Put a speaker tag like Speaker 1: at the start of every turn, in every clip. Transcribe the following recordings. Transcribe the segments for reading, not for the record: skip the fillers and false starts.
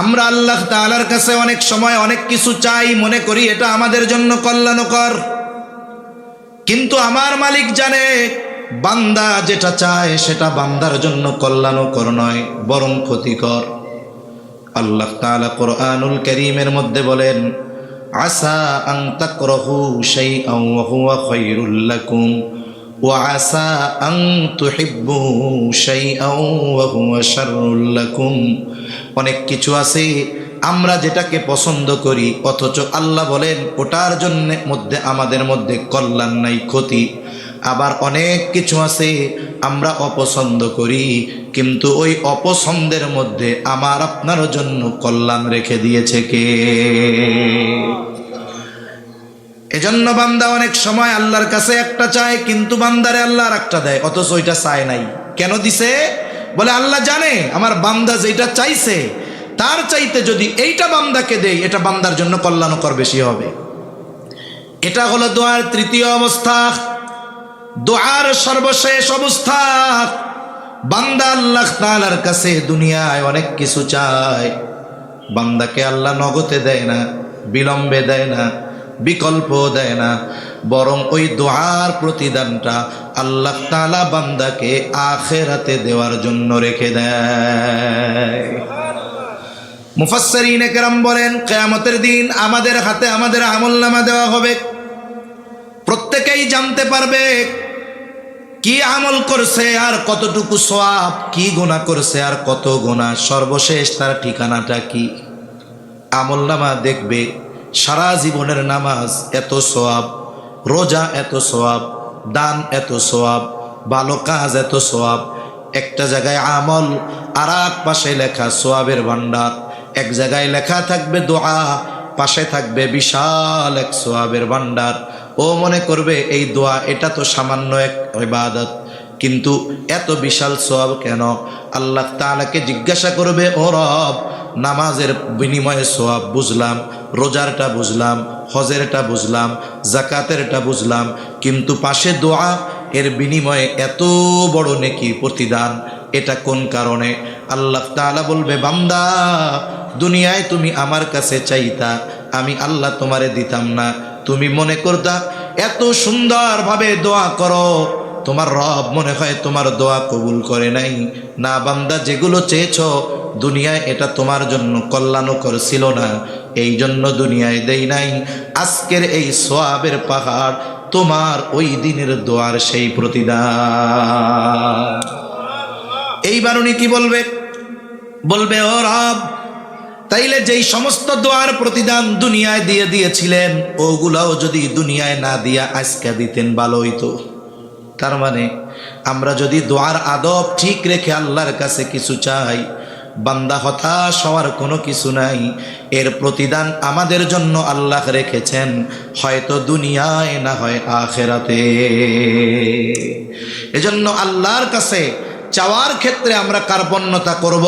Speaker 1: আমরা আল্লাহ তাআলার কাছে অনেক সময় অনেক কিছু চাই, মনে করি এটা আমাদের জন্য কল্যাণকর, কিন্তু আমার মালিক জানে বান্দা যেটা চায় সেটা বান্দার জন্য কল্যাণকর নয়, বরং ক্ষতিকর। আল্লাহ তাআলা কোরআনুল কারীমের মধ্যে বলেন, আসা আন তাকরাহু শাইআন ওয়া হুয়া খায়রুল লাকুম ওয়া আসা আন তুহিব্বু শাইআন ওয়া হুয়া শাররুল লাকুম। অনেক কিছু আছে আমরা যেটাকে পছন্দ করি, অথচ আল্লাহ বলেন ওটার জন্য আমাদের মধ্যে কল্যাণ নাই, ক্ষতি। আবার অনেক কিছু আছে আমরা অপছন্দ করি, কিন্তু ওই অপছন্দের মধ্যে আমার আপনার জন্য কল্যাণ রেখে দিয়েছে কে? এজন্য বান্দা অনেক সময় আল্লাহর কাছে একটা চায়, কিন্তু বান্দারে আল্লাহ আর একটা দেয়, অথচ ওইটা চায় নাই। কেন দিছে? বলে আল্লাহ জানে আমার বান্দা যেটা চাইছে তার চাইতে যদি এইটা বান্দাকে দেই, এটা বান্দার জন্য কল্যাণকর বেশি হবে। এটা হলো দোয়ার তৃতীয় অবস্থা। দোয়ার সর্বশেষ অবস্থা, বান্দা আল্লাহ তাআলার কাছে দুনিয়ায় অনেক কিছু চায়, বান্দাকে আল্লাহ নগদে দেয় না, বিলম্বে দেয় না, বিকল্প দেয় না, বরং ওই দোয়ার প্রতিদানটা আল্লাহ তাআলা বান্দাকে আখিরাতে দেওয়ার জন্য রেখে দেয়। মুফাসসিরিনে কেরাম বলেন, কিয়ামতের দিন আমাদের হাতে আমাদের আমলনামা দেওয়া হবে। প্রত্যেকেই জানতে পারবে কি আমল করছে আর কতটুকু সওয়াব, কি গুনাহ করছে আর কত গুনাহ, সর্বশেষ তার ঠিকানাটা কি। আমলনামা দেখবে সারা জীবনের নামাজ এত সওয়াব, রোজা এত সওয়াব, দান এত সওয়াব, ভালো কাজ এত সওয়াব। একটা জায়গায় আমল আর এক পাশে লেখা সওয়াবের ভান্ডার। এক জায়গায় লেখা থাকবে দোয়া, পাশে থাকবে বিশাল এক সওয়াবের ভান্ডার। ও মনে করবে এই দোয়া এটা তো সামান্য এক ইবাদত, কিন্তু এত বিশাল সওয়াব কেন? আল্লাহ তাআলাকে জিজ্ঞাসা করবে, ও রব, নামাজের বিনিময়ে সওয়াব বুঝলাম, রোজারটা বুঝলাম, হজেরটা বুঝলাম, যাকাতেরটা বুঝলাম, কিন্তু পাশে দোয়া, এর বিনিময়ে এত বড় নেকি প্রতিদান, এটা কোন কারণে? আল্লাহ তাআলা বলবে, বান্দা দুনিয়ায় তুমি আমার কাছে চাইতা, আমি আল্লাহ তোমারে দিতাম না। তুমি মনে করতা এত সুন্দরভাবে দোয়া করো, তোমার রব মনে হয় তোমার দোয়া কবুল করে নাই। না বান্দা, যেগুলো চেয়েছো দুনিয়ায় এটা তোমার জন্য কল্যাণকর ছিল না, এই জন্য দুনিয়ায় দেই নাই। আজকের এই সওয়াবের পাহাড় তোমার ওই দিনের দোয়ার সেই প্রতিদান। এইবার উনি কি বলবে? বলবে, ও রব, তাইলে যেই সমস্ত দোয়ার প্রতিদান দুনিয়ায় দিয়ে দিয়েছিলেন, ওগুলাও যদি দুনিয়ায় না দিয়া আজকে দিতেন ভালো হইতো। তার মানে আমরা যদি দোয়ার আদব ঠিক রেখে আল্লাহর কাছে কিছু চাই, বান্দা হতাশ হওয়ার কোনো কিছু নাই। এর প্রতিদান আমাদের জন্য আল্লাহ রেখেছেন, হয়তো দুনিয়ায় না হয় আখিরাতে। এজন্য আল্লাহর কাছে চাওয়ার ক্ষেত্রে আমরা কার্পণ্যতা করব,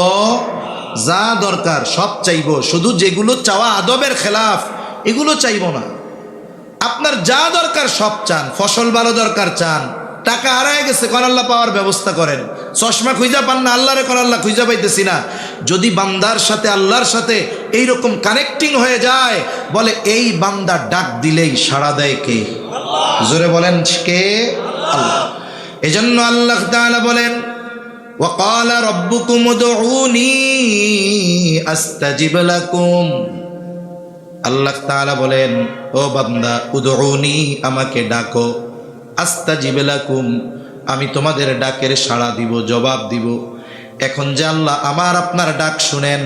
Speaker 1: যা দরকার সব চাইব, শুধু যেগুলো চাওয়া আদবের খেলাফ এগুলো চাইব না। আপনার যা দরকার সব চান, ফসল ভালো দরকার চান, টাকা হারায় গেছে কোন আল্লাহ পাওয়ার ব্যবস্থা করেন, চশমা খুঁজা পান না, আল্লাহরে কোন আল্লাহ খুঁজা পাইতেছি না। যদি বান্দার সাথে আল্লাহর সাথে এইরকম কানেক্টিং হয়ে যায়, বলে এই বান্দা ডাক দিলেই সাড়া দেয় কে? জোরে বলেন কে? আল্লাহ। এজন্য আল্লাহ তাআলা বলেন, وقال ربكم ادعوني استجب لكم। আল্লাহ তাআলা বলেন, ও বান্দা, উদউনি, আমাকে ডাকো, আস্তাজিব লাকুম, আমি তোমাদের ডাকের সাড়া দিব, জবাব দিব। এখন যে আল্লাহ আমার আপনার ডাক শুনেন,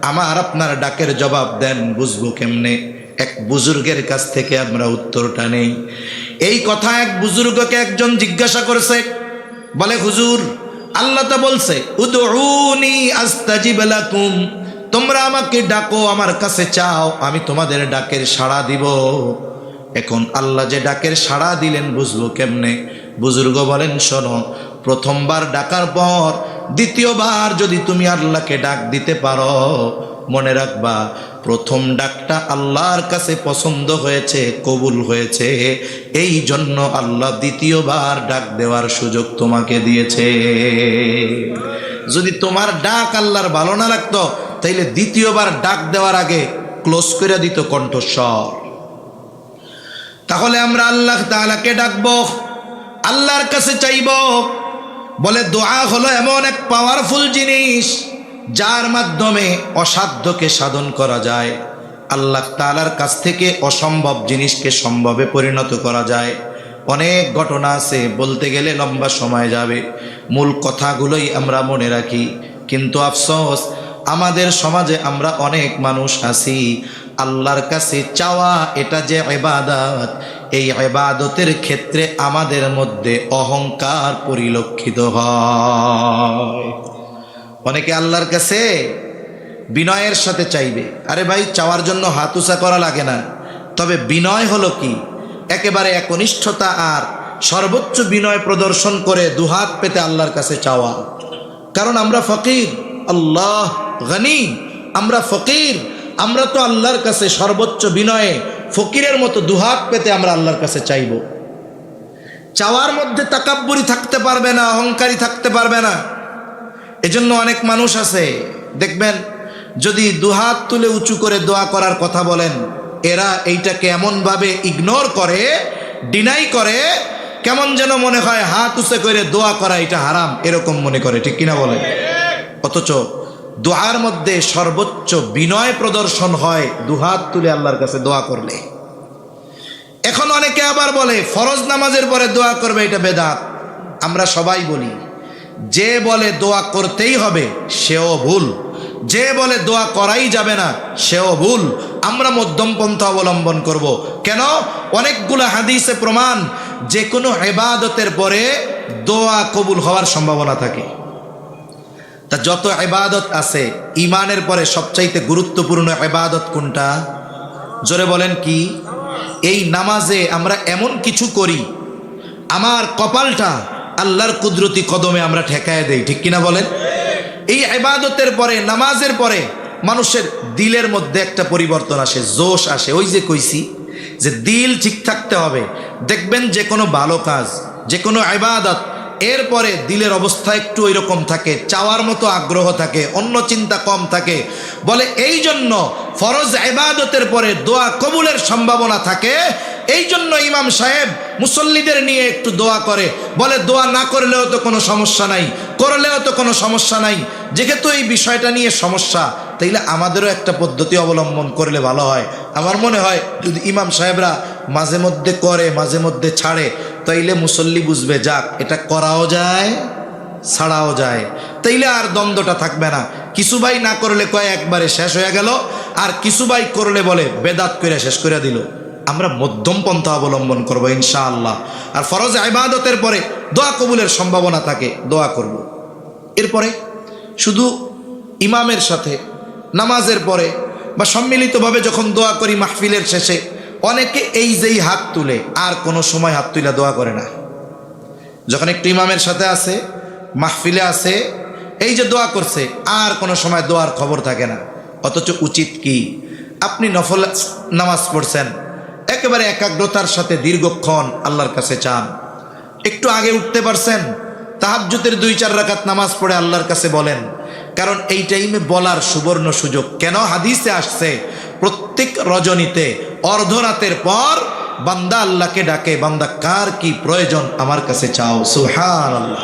Speaker 1: আমার আপনার ডাকের জবাব দেন, বুঝবো কেমনে? এক বুজুর্গের কাছ থেকে আমরা উত্তরটা নেই। এই কথা এক বুজুর্গকে একজন জিজ্ঞাসা করেছে, বলে, হুজুর, আল্লাহ তো বলছে উদউনি আস্তাজিব লাকুম, তোমরা আমাকে ডাকো, আমার কাছে চাও, আমি তোমাদের ডাকের সাড়া দিব। এখন আল্লাহ যে ডাকের সাড়া দিলেন বুঝবো কেমনে? বুজুর্গ বলেন, শোনো, প্রথমবার ডাকার পর দ্বিতীয়বার যদি তুমি আল্লাহকে ডাক দিতে পারো, মনে রাখবা প্রথম ডাকটা আল্লাহর কাছে পছন্দ হয়েছে, কবুল হয়েছে, এই জন্য আল্লাহ দ্বিতীয়বার ডাক দেওয়ার সুযোগ তোমাকে দিয়েছে। যদি তোমার ডাক আল্লাহর ভালো না লাগতো, তাইলে দ্বিতীয়বার ডাক দেওয়ার আগে ক্লোজ করে দিত কণ্ঠস্বর। তাহলে আমরা আল্লাহ তাআলাকে ডাকবো, আল্লাহর কাছে চাইব। বলে দোয়া হলো এমন এক পাওয়ারফুল জিনিস যার মাধ্যমে অসাধ্যকে সাধন করা যায়, আল্লাহ তাআলার কাছ থেকে অসম্ভব জিনিসকে সম্ভবে পরিণত করা যায়। অনেক ঘটনা আছে, বলতে গেলে লম্বা সময় যাবে, মূল কথাগুলোই আমরা মনে রাখি। কিন্তু আফসোস, আমাদের সমাজে আমরা অনেক মানুষ আছি, আল্লাহর কাছে চাওয়া এটা যে ইবাদত, এই ইবাদতের ক্ষেত্রে আমাদের মধ্যে অহংকার পরিলক্ষিত হয়। অনেকে আল্লাহর কাছে বিনয়ের সাথে চাইবে। আরে ভাই, চাওয়ার জন্য হাত উঁচা করা লাগে না, তবে বিনয় হলো কি? একেবারে একনিষ্ঠতা আর সর্বোচ্চ বিনয় প্রদর্শন করে দুহাত পেতে আল্লাহর কাছে চাওয়া। কারণ আমরা ফকির, আল্লাহ গনি, আমরা ফকির। আমরা তো আল্লাহর কাছে সর্বোচ্চ বিনয়ে ফকিরের মতো দুহাত পেতে আমরা আল্লাহর কাছে চাইব। চাওয়ার মধ্যে তাকাব্বুরি থাকতে পারবে না, অহংকারী থাকতে পারবে না। এজন্য অনেক মানুষ আছে, দেখবেন যদি দুহাত তুলে উঁচু করে দোয়া করার কথা বলেন, এরা এইটাকে এমনভাবে ইগনোর করে, ডিনাই করে, কেমন যেন মনে হয় হাত উঁচু করে দোয়া করা এটা হারাম, এরকম মনে করে। ঠিক কিনা বলেন? অথচ দোয়ার মধ্যে সর্বোচ্চ বিনয় প্রদর্শন হয় দুহাত তুলে আল্লাহর কাছে দোয়া করলে। এখন অনেকে আবার বলে ফরজ নামাজের পরে দোয়া করবে, এটা বেদাত। আমরা সবাই বলি, যে বলে দোয়া করতেই হবে সেও ভুল, যে বলে দোয়া করাই যাবে না সেও ভুল। আমরা মধ্যম পন্থা অবলম্বন করব। কেন? অনেকগুলো হাদিসে প্রমাণ, যে কোনো ইবাদতের পরে দোয়া কবুল হওয়ার সম্ভাবনা থাকে। তা যত ইবাদত আছে, ইমানের পরে সবচাইতে গুরুত্বপূর্ণ ইবাদত কোনটা? জোরে বলেন কি? এই নামাজে আমরা এমন কিছু করি, আমার কপালটা আল্লাহর কুদরতি কদমে আমরা ঠেকায় দেই। ঠিক কিনা বলেন? এই ইবাদতের পরে, নামাজের পরে মানুষের দিলের মধ্যে একটা পরিবর্তন আসে, জোশ আসে। ওই যে কইছি যে দিল ঠিক থাকতে হবে। দেখবেন যে কোনো ভালো কাজ, যে কোনো ইবাদত, এরপরে দিলের অবস্থা একটু ওই রকম থাকে, চাওয়ার মতো আগ্রহ থাকে, অন্য চিন্তা কম থাকে। বলে এই জন্য ফরজ ইবাদতের পরে দোয়া কবুলের সম্ভাবনা থাকে। এই জন্য ইমাম সাহেব মুসল্লিদের নিয়ে একটু দোয়া করে, বলে দোয়া না করলেও তো কোনো সমস্যা নাই, করলেও তো কোনো সমস্যা নাই। যেহেতু এই বিষয়টা নিয়ে সমস্যা, তাইলে আমাদেরও একটা পদ্ধতি অবলম্বন করলে ভালো হয়। আমার মনে হয় যদি ইমাম সাহেবরা মাঝে মধ্যে করে, মাঝে মধ্যে ছাড়ে, তাইলে মুসল্লি বুঝবে, যাক এটা করাও যায়, ছাড়াও যায়, তাইলে আর দ্বন্দ্বটা থাকবে না। কিছু ভাই না করলে কয় একবারে শেষ হয়ে গেল, আর কিছু ভাই করলে বলে বেদাত করে শেষ করে দিল। আমরা মধ্যম পন্থা অবলম্বন করব ইনশাআল্লাহ। আর ফরজ ইবাদতের পরে দোয়া কবুলের সম্ভাবনা থাকে, দোয়া করব। এরপরে শুধু ইমামের সাথে নামাজের পরে বা সম্মিলিতভাবে যখন দোয়া করি মাহফিলের শেষে, অনেকে এই যেই হাত তুলে আর কোনো সময় হাত তুলে দোয়া করে না। যখন একটু ইমামের সাথে আছে, মাহফিলে আছে, এই যে দোয়া করছে, আর কোনো সময় দোয়ার খবর থাকে না। অথচ উচিত কি? আপনি নফল নামাজ পড়ছেন, একেবারে একাগ্রতার সাথে দীর্ঘক্ষণ আল্লাহর কাছে চান। একটু আগে উঠতে পারছেন, তাহাজ্জুদের 2-4 রাকাত নামাজ পড়ে আল্লাহর কাছে বলেন। কারণ এই টাইমে বলার সুবর্ণ সুযোগ। কেন? হাদিসে আসছে প্রত্যেক রজনীতে অর্ধরাতের পর বান্দা আল্লাহকে ডাকে, বান্দা কার কি প্রয়োজন আমার কাছে চাও। সুবহানাল্লাহ।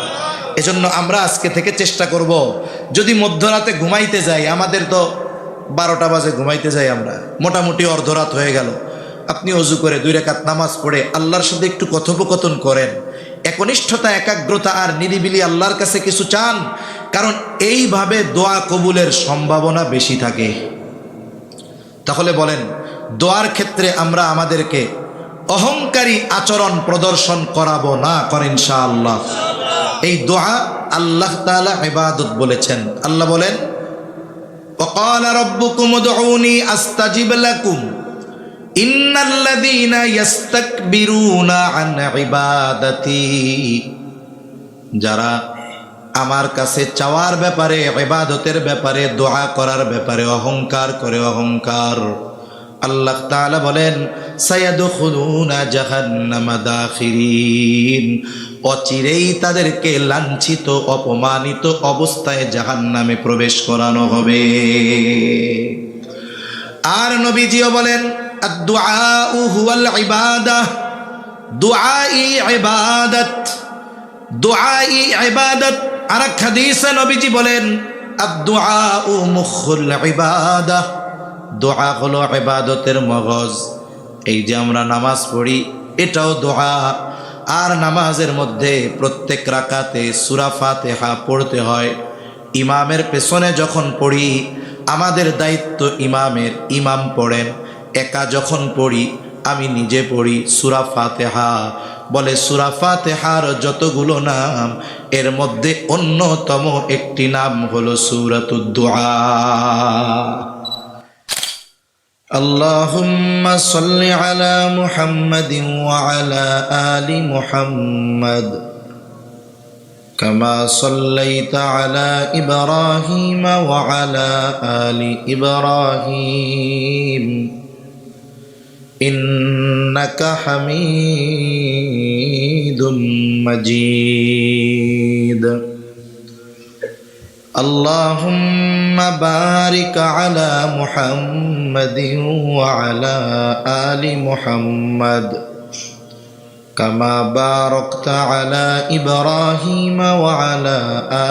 Speaker 1: এজন্য আমরা আজকে থেকে চেষ্টা করব, যদি মধ্যরাতে ঘুমাইতে যাই, আমাদের তো 12টা বাজে ঘুমাইতে যাই আমরা, মোটামুটি অর্ধরাত হয়ে গেল, আপনি অজু করে 2 রাকাত নামাজ পড়ে আল্লাহর সাথে একটু কথোপকথন করেন, একনিষ্ঠতা, একাগ্রতা আর নিরিবিলি আল্লাহর কাছে কিছু চান। কারণ এইভাবে দোয়া কবুলের সম্ভাবনা বেশি থাকে। তাহলে বলেন, দোয়ার ক্ষেত্রে আমরা আমাদেরকে অহংকারী আচরণ প্রদর্শন করাবো না, করেন ইনশাআল্লাহ। এই দোয়া আল্লাহ তাআলা ইবাদত বলেছেন। আল্লাহ বলেন, ওয়াকালা রাব্বুকুম উদউনি আস্তাজিব লাকুম ইন্নাল্লাযীনা ইস্তাকবিরুনা আন ইবাদাতি। যারা আমার কাছে চাওয়ার ব্যাপারে, ইবাদতের ব্যাপারে, দোয়া করার ব্যাপারে অহংকার করে, অহংকার, আল্লাহ তাআলা বলেন সায়াদখুলুনা জাহান্নামা দাখিরিন, অচিরেই তাদেরকে লাঞ্ছিত অপমানিত অবস্থায় জাহান্নামে প্রবেশ করানো হবে। আর নবীজিও বলেন আদ-দুআউ হুয়াল ইবাদাহ, দুআই ইবাদত, দুআই ইবাদত। আর এক হাদিসে নবীজি বলেন আদ-দুআউ মুখুল ইবাদাহ, দোয়া হলো ইবাদতের মগজ। এই যে আমরা নামাজ পড়ি এটাও দোয়া। আর নামাজের মধ্যে প্রত্যেক রাকাতে সূরা ফাতিহা পড়তে হয়। ইমামের পেছনে যখন পড়ি আমাদের দায়িত্ব ইমামের, ইমাম পড়েন। একা যখন পড়ি আমি নিজে পড়ি সূরা ফাতিহা। বলে সূরা ফাতিহার যতগুলো নাম এর মধ্যে অন্যতম একটি নাম হলো সূরাতুদ দুআ। اللهم صل على محمد وعلى آل محمد كما صليت على إبراهيم وعلى آل إبراهيم إنك حميد مجيد اللهم بارك على محمد وعلى آل محمد كما باركت على إبراهيم وعلى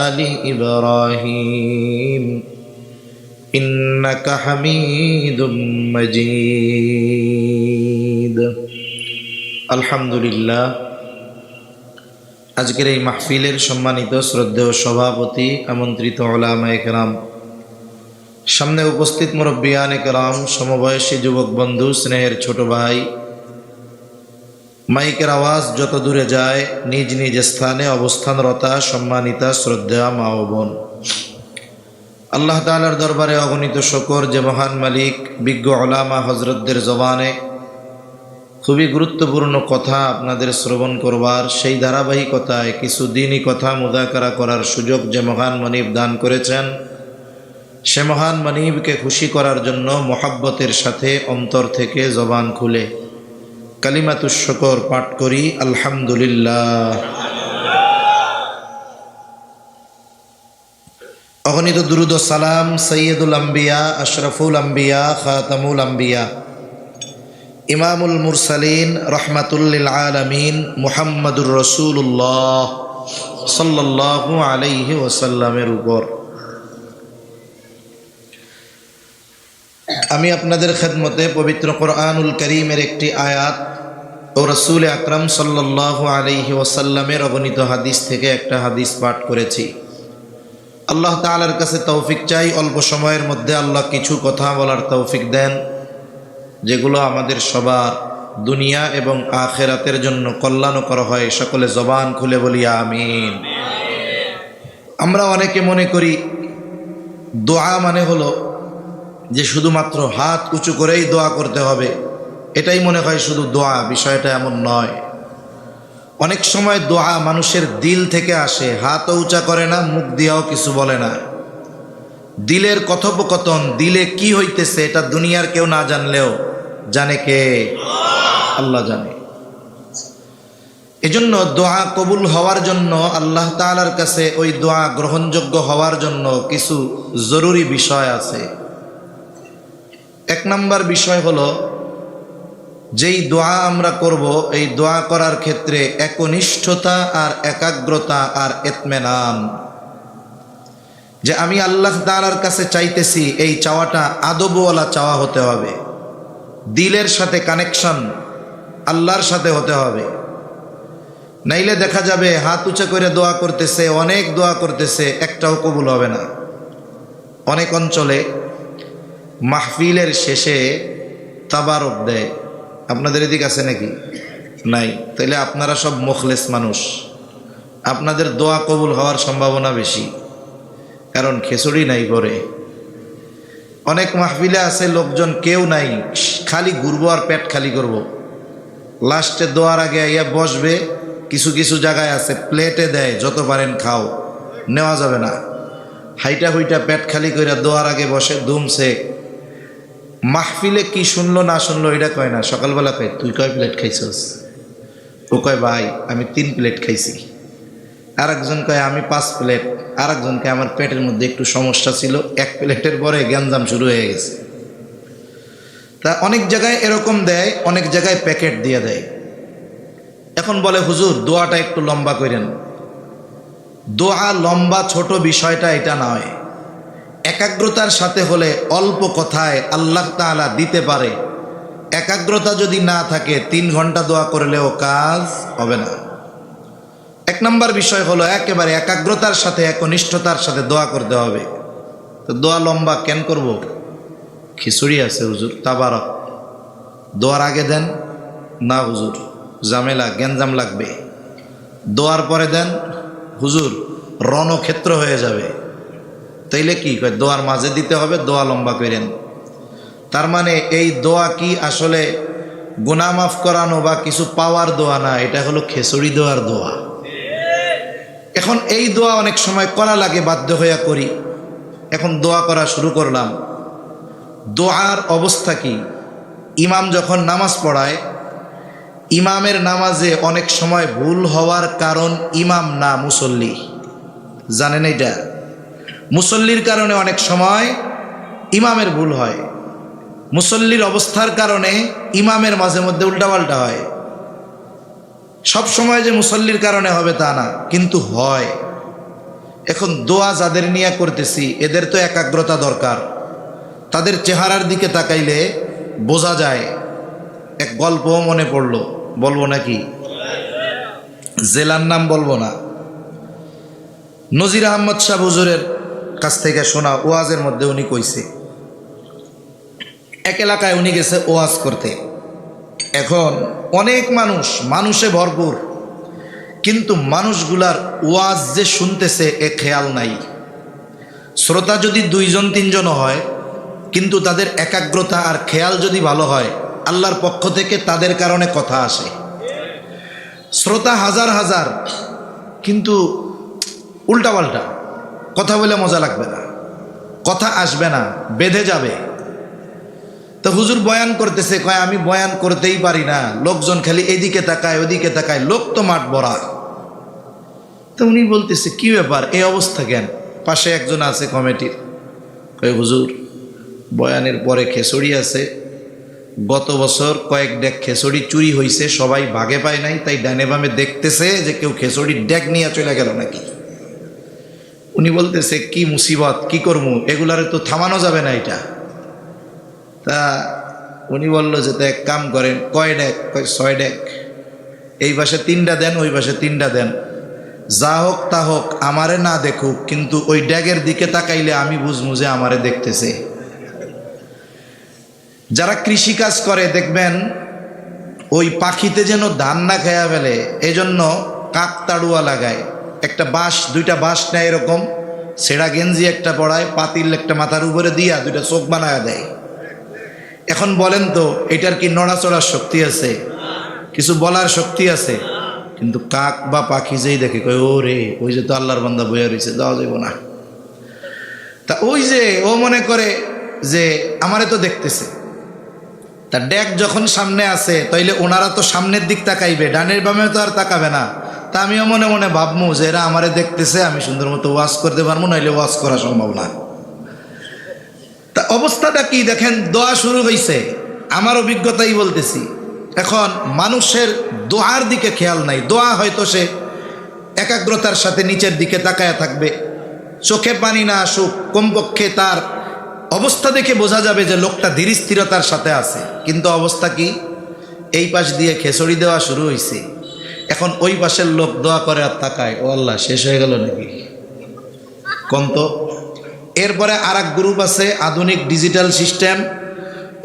Speaker 1: آل إبراهيم إنك حميد مجيد الحمد لله। আজকের এই মাহফিলের সম্মানিত শ্রদ্ধেয় সভাপতি, আমন্ত্রিত উলামায়ে কেরাম, সামনে উপস্থিত মুরব্বিয়ানে কেরাম, সমবয়সী যুবক বন্ধু, স্নেহের ছোট ভাই, মাইকের আওয়াজ যত দূরে যায় নিজ নিজ স্থানে অবস্থানরতা সম্মানিতা শ্রদ্ধেয়া মা ও বোন, আল্লাহ তাআলার দরবারে অগণিত শুকর যে মহান মালিক বিজ্ঞ উলামা হযরতদের জবানে খুবই গুরুত্বপূর্ণ কথা আপনাদের শ্রবণ করবার, সেই ধারাবাহিকতায় কিছু দ্বীনি কথা মুযাকারা করার সুযোগ যে মহান মনিব দান করেছেন, সে মহান মনিবকে খুশি করার জন্য মোহাব্বতের সাথে অন্তর থেকে জবান খুলে কালিমাতুশ শুকর পাঠ করি আলহামদুলিল্লাহ। অগণিত দুরুদ ও সালাম সৈয়দুল আম্বিয়া, আশরাফুল আম্বিয়া, খাতামুল আম্বিয়া, ইমামুল মুরসালিন, রহমাতুল লিল আলামিন, মুহাম্মাদুর রাসূলুল্লাহ সাল্লাল্লাহু আলাইহি ওয়াসাল্লামের উপর। আমি আপনাদের খেদমতে পবিত্র কোরআনুল কারীমের একটি আয়াত ও রাসূল আকরাম সাল্লাল্লাহু আলাইহি ওয়াসাল্লামের অগণিত হাদিস থেকে একটা হাদিস পাঠ করেছি। আল্লাহ তাআলার কাছে তৌফিক চাই অল্প সময়ের মধ্যে আল্লাহ কিছু কথা বলার তৌফিক দেন যেগুলো আমাদের সবার দুনিয়া এবং আখিরাতের জন্য কল্যাণকর হয়। সকলে জবান খুলে বলি আমিন। আমরা অনেকে মনে করি দোয়া মানে হলো যে শুধুমাত্র হাত উঁচু করেই দোয়া করতে হবে, এটাই মনে হয় শুধু দোয়া। বিষয়টা এমন নয়। অনেক সময় দোয়া মানুষের দিল থেকে আসে, হাতও উঁচা করে না, মুখ দিয়েও কিছু বলে না। দিলের কথোপকথন, দিলে কি হইতেছে এটা দুনিয়ার কেউ না জানলেও জানে কে? আল্লাহ জানে। এজন্য দোয়া কবুল হওয়ার জন্য আল্লাহ তাআলার কাছে ওই দোয়া গ্রহণযোগ্য হওয়ার জন্য কিছু জরুরি বিষয় আছে। এক নম্বর বিষয় হলো যেই দোয়া আমরা করব এই দোয়া করার ক্ষেত্রে একনিষ্ঠতা আর একাগ্রতা আর ইতমিনান, যে আমি আল্লাহ তাআলার কাছে চাইতেছি এই চাওয়াটা আদবওয়ালা চাওয়া হতে হবে, দিলের সাথে কানেকশন আল্লাহর সাথে হতে হবে। নাইলে দেখা যাবে হাত উঁচা করে দোয়া করতেছে, অনেক দোয়া করতেছে, একটাও কবুল হবে না। অনেক অঞ্চলে মাহফিলের শেষে তাবারক দেয়, আপনাদের এদিকে আছে নাকি? নাই। তাইলে আপনারা সব মুখলেস মানুষ, আপনাদের দোয়া কবুল হওয়ার সম্ভাবনা বেশি, কারণ খিচুড়ি নাই করে। অনেক মাহফিলে আছে লোকজন কেউ নাই, খালি ঘুরবো আর পেট খালি করব। লাস্টে দোয়ার আগে আইয়া বসবে। কিছু কিছু জায়গায় আছে প্লেটে দেয়, যত পারেন খাও, নেওয়া যাবে না। হাইটা হুইটা পেট খালি করে দোয়ার আগে বসে দুমছে, মাহফিলে কি শুনলো না শুনলো এটা কয় না, সকালবেলা কয় তুই কয় প্লেট খাইছস, ও কয় ভাই আমি 3 প্লেট খাইছি, আর একজন কয় আমি 5 প্লেট, আর একজন কয় আমার পেটের মধ্যে একটু সমস্যা ছিল, 1 প্লেটের পরে গ্যাঞ্জাম শুরু হয়ে গেছে। তা অনেক জায়গায় এরকম দেয়, অনেক জায়গায় প্যাকেট দিয়ে দেয়। এখন বলে হুজুর দোয়াটা একটু লম্বা করেন। দোয়া লম্বা ছোট বিষয়টা এটা নয়, একাগ্রতার সাথে হলে অল্প কথায় আল্লাহ তাআলা দিতে পারে। একাগ্রতা যদি না থাকে 3 ঘন্টা দোয়া করলেও কাজ হবে না। 1 নম্বর বিষয় হলো একেবারে একাগ্রতার সাথে একনিষ্ঠতার সাথে দোয়া করতে হবে। তো দোয়া লম্বা কেন করব? খিচুড়ি আছে হুজুর তাবারক, দোয়ার আগে দেন না হুজুর ঝামেলা গ্যাঞ্জাম লাগবে, দোয়ার পরে দেন হুজুর রণক্ষেত্র হয়ে যাবে। তাইলে কি কয় দোয়ার মাঝে দিতে হবে, দোয়া লম্বা করেন। তার মানে এই দোয়া কি আসলে গুনাহ মাফ করানো বা কিছু পাওয়ার দোয়া না, এটা হলো খিচুড়ি দেওয়ার দোয়া। এখন এই দোয়া অনেক সময় করা লাগে, বাধ্য হইয়া করি। এখন দোয়া করা শুরু করলাম। দোয়ার অবস্থা কি? ইমাম যখন নামাজ পড়ায়, ইমামের নামাজে অনেক সময় ভুল হওয়ার কারণ ইমাম না মুসল্লি, জানেন এটা? মুসল্লির কারণে অনেক সময় ইমামের ভুল হয়, মুসল্লির অবস্থার কারণে ইমামের মাঝে মধ্যে উল্টাপাল্টা হয়। সব সময় যে মুসল্লির কারণে হবে তা না, কিন্তু হয়। এখন দোয়া যাদের নিয়ে করতেছি এদের তো একাগ্রতা দরকার। তাদের চেহারার দিকে তাকাইলে বোঝা যায়। এক গল্পও মনে পড়লো, বলবো নাকি? জেলার নাম বলবো না। নজির আহমদ শাহ হুজুরের কাছ থেকে শোনা ওয়াজের মধ্যে উনি কইছে, এক এলাকায় উনি গেছে ওয়াজ করতে। এখন অনেক মানুষে ভরপুর, কিন্তু মানুষগুলার ওয়াজ যে শুনতেছে এ খেয়াল নাই। শ্রোতা যদি 2-3 হয়, কিন্তু তাদের একাগ্রতা আর খেয়াল যদি ভালো হয়, আল্লাহর পক্ষ থেকে তাদের কারণে কথা আসে। শ্রোতা হাজার হাজার, কিন্তু উল্টাপাল্টা কথা বলে মজা লাগবে না, কথা আসবে না, বেঁধে যাবে। তো হুজুর বয়ান করতেছে, কয় আমি বয়ান করতেই পারি না, লোকজন খালি এদিকে তাকায় ওদিকে তাকায়, লোক তো মাঠ ভরা। তো উনি বলতেছে কি ব্যাপার, এই অবস্থা কেন? পাশে একজন আছে কমিটির, কয় হুজুর বয়ানের পরে খিচুড়ি আছে, গত বছর কয়েক ডেক খিচুড়ি চুরি হয়েছে, সবাই ভাগে পায় নাই, তাই ডানে বামে দেখতেছে যে কেউ খিচুড়ির ডেক নিয়ে চলে গেল নাকি। উনি বলতেছে কি মুসিবত, কি করবো, এগুলারে তো থামানো যাবে না এটা। তা উনি বললো যে তা এক কাম করেন, কয় ডেক? কয় 6 ডেক। এই পাশে 3টা দেন, ওই পাশে 3টা দেন, যা হোক তা হোক আমারে না দেখুক, কিন্তু ওই ড্যাগের দিকে তাকাইলে আমি বুঝবো যে আমারে দেখতেছে। যারা কৃষি কাজ করে দেখবেন ওই পাখিতে যেন ধান না খেয়া ফেলে, এজন্য কাকতাড়ুয়া লাগায়। একটা বাঁশ, 2টা বাঁশ নেয় এরকম, ছেঁড়া গেঞ্জি একটা পড়ায়, পাতিল একটা মাথার উপরে দিয়া 2টা চোখ বানায় দেয়। এখন বলেন তো এটার কি নড়াচড়ার শক্তি আছে? কিছু বলার শক্তি আছে? কিন্তু কাক বা পাখি যেই দেখে কয় ও রে, ওই যে তো আল্লাহর বান্দা বইয়া রয়েছে, যাওয়া যাইব না। তা ওই যে ও মনে করে যে আমারে তো দেখতেছে। তা ডেক যখন সামনে আছে তাইলে ওনারা তো সামনের দিক তাকাইবে, ডানের বামে তো আর তাকাবে না। তা আমিও মনে মনে ভাববো যে এরা আমারে দেখতেছে, আমি সুন্দর মতো ওয়াজ করতে পারবো, নাইলে ওয়াজ করা সম্ভব না। তা অবস্থাটা কি দেখেন, দোয়া শুরু হয়েছে, আমার অভিজ্ঞতাই বলতেছি। এখন মানুষের দোয়ার দিকে খেয়াল নাই। দোয়া হয়তো সে একাগ্রতার সাথে নিচের দিকে তাকায়া থাকবে, চোখে পানি না আসুক, কমপক্ষে তার অবস্থা দেখে বোঝা যাবে যে লোকটা ধীর স্থিরতার সাথে আছে। কিন্তু অবস্থা কি, এই পাশ দিয়ে খিচুড়ি দেওয়া শুরু হয়েছে। এখন ওই পাশের লোক দোয়া করে আর তাকায়, ও আল্লাহ শেষ হয়ে গেল নাকি কোন তো। এরপরে আর এক গ্রুপ আছে, আধুনিক ডিজিটাল সিস্টেম,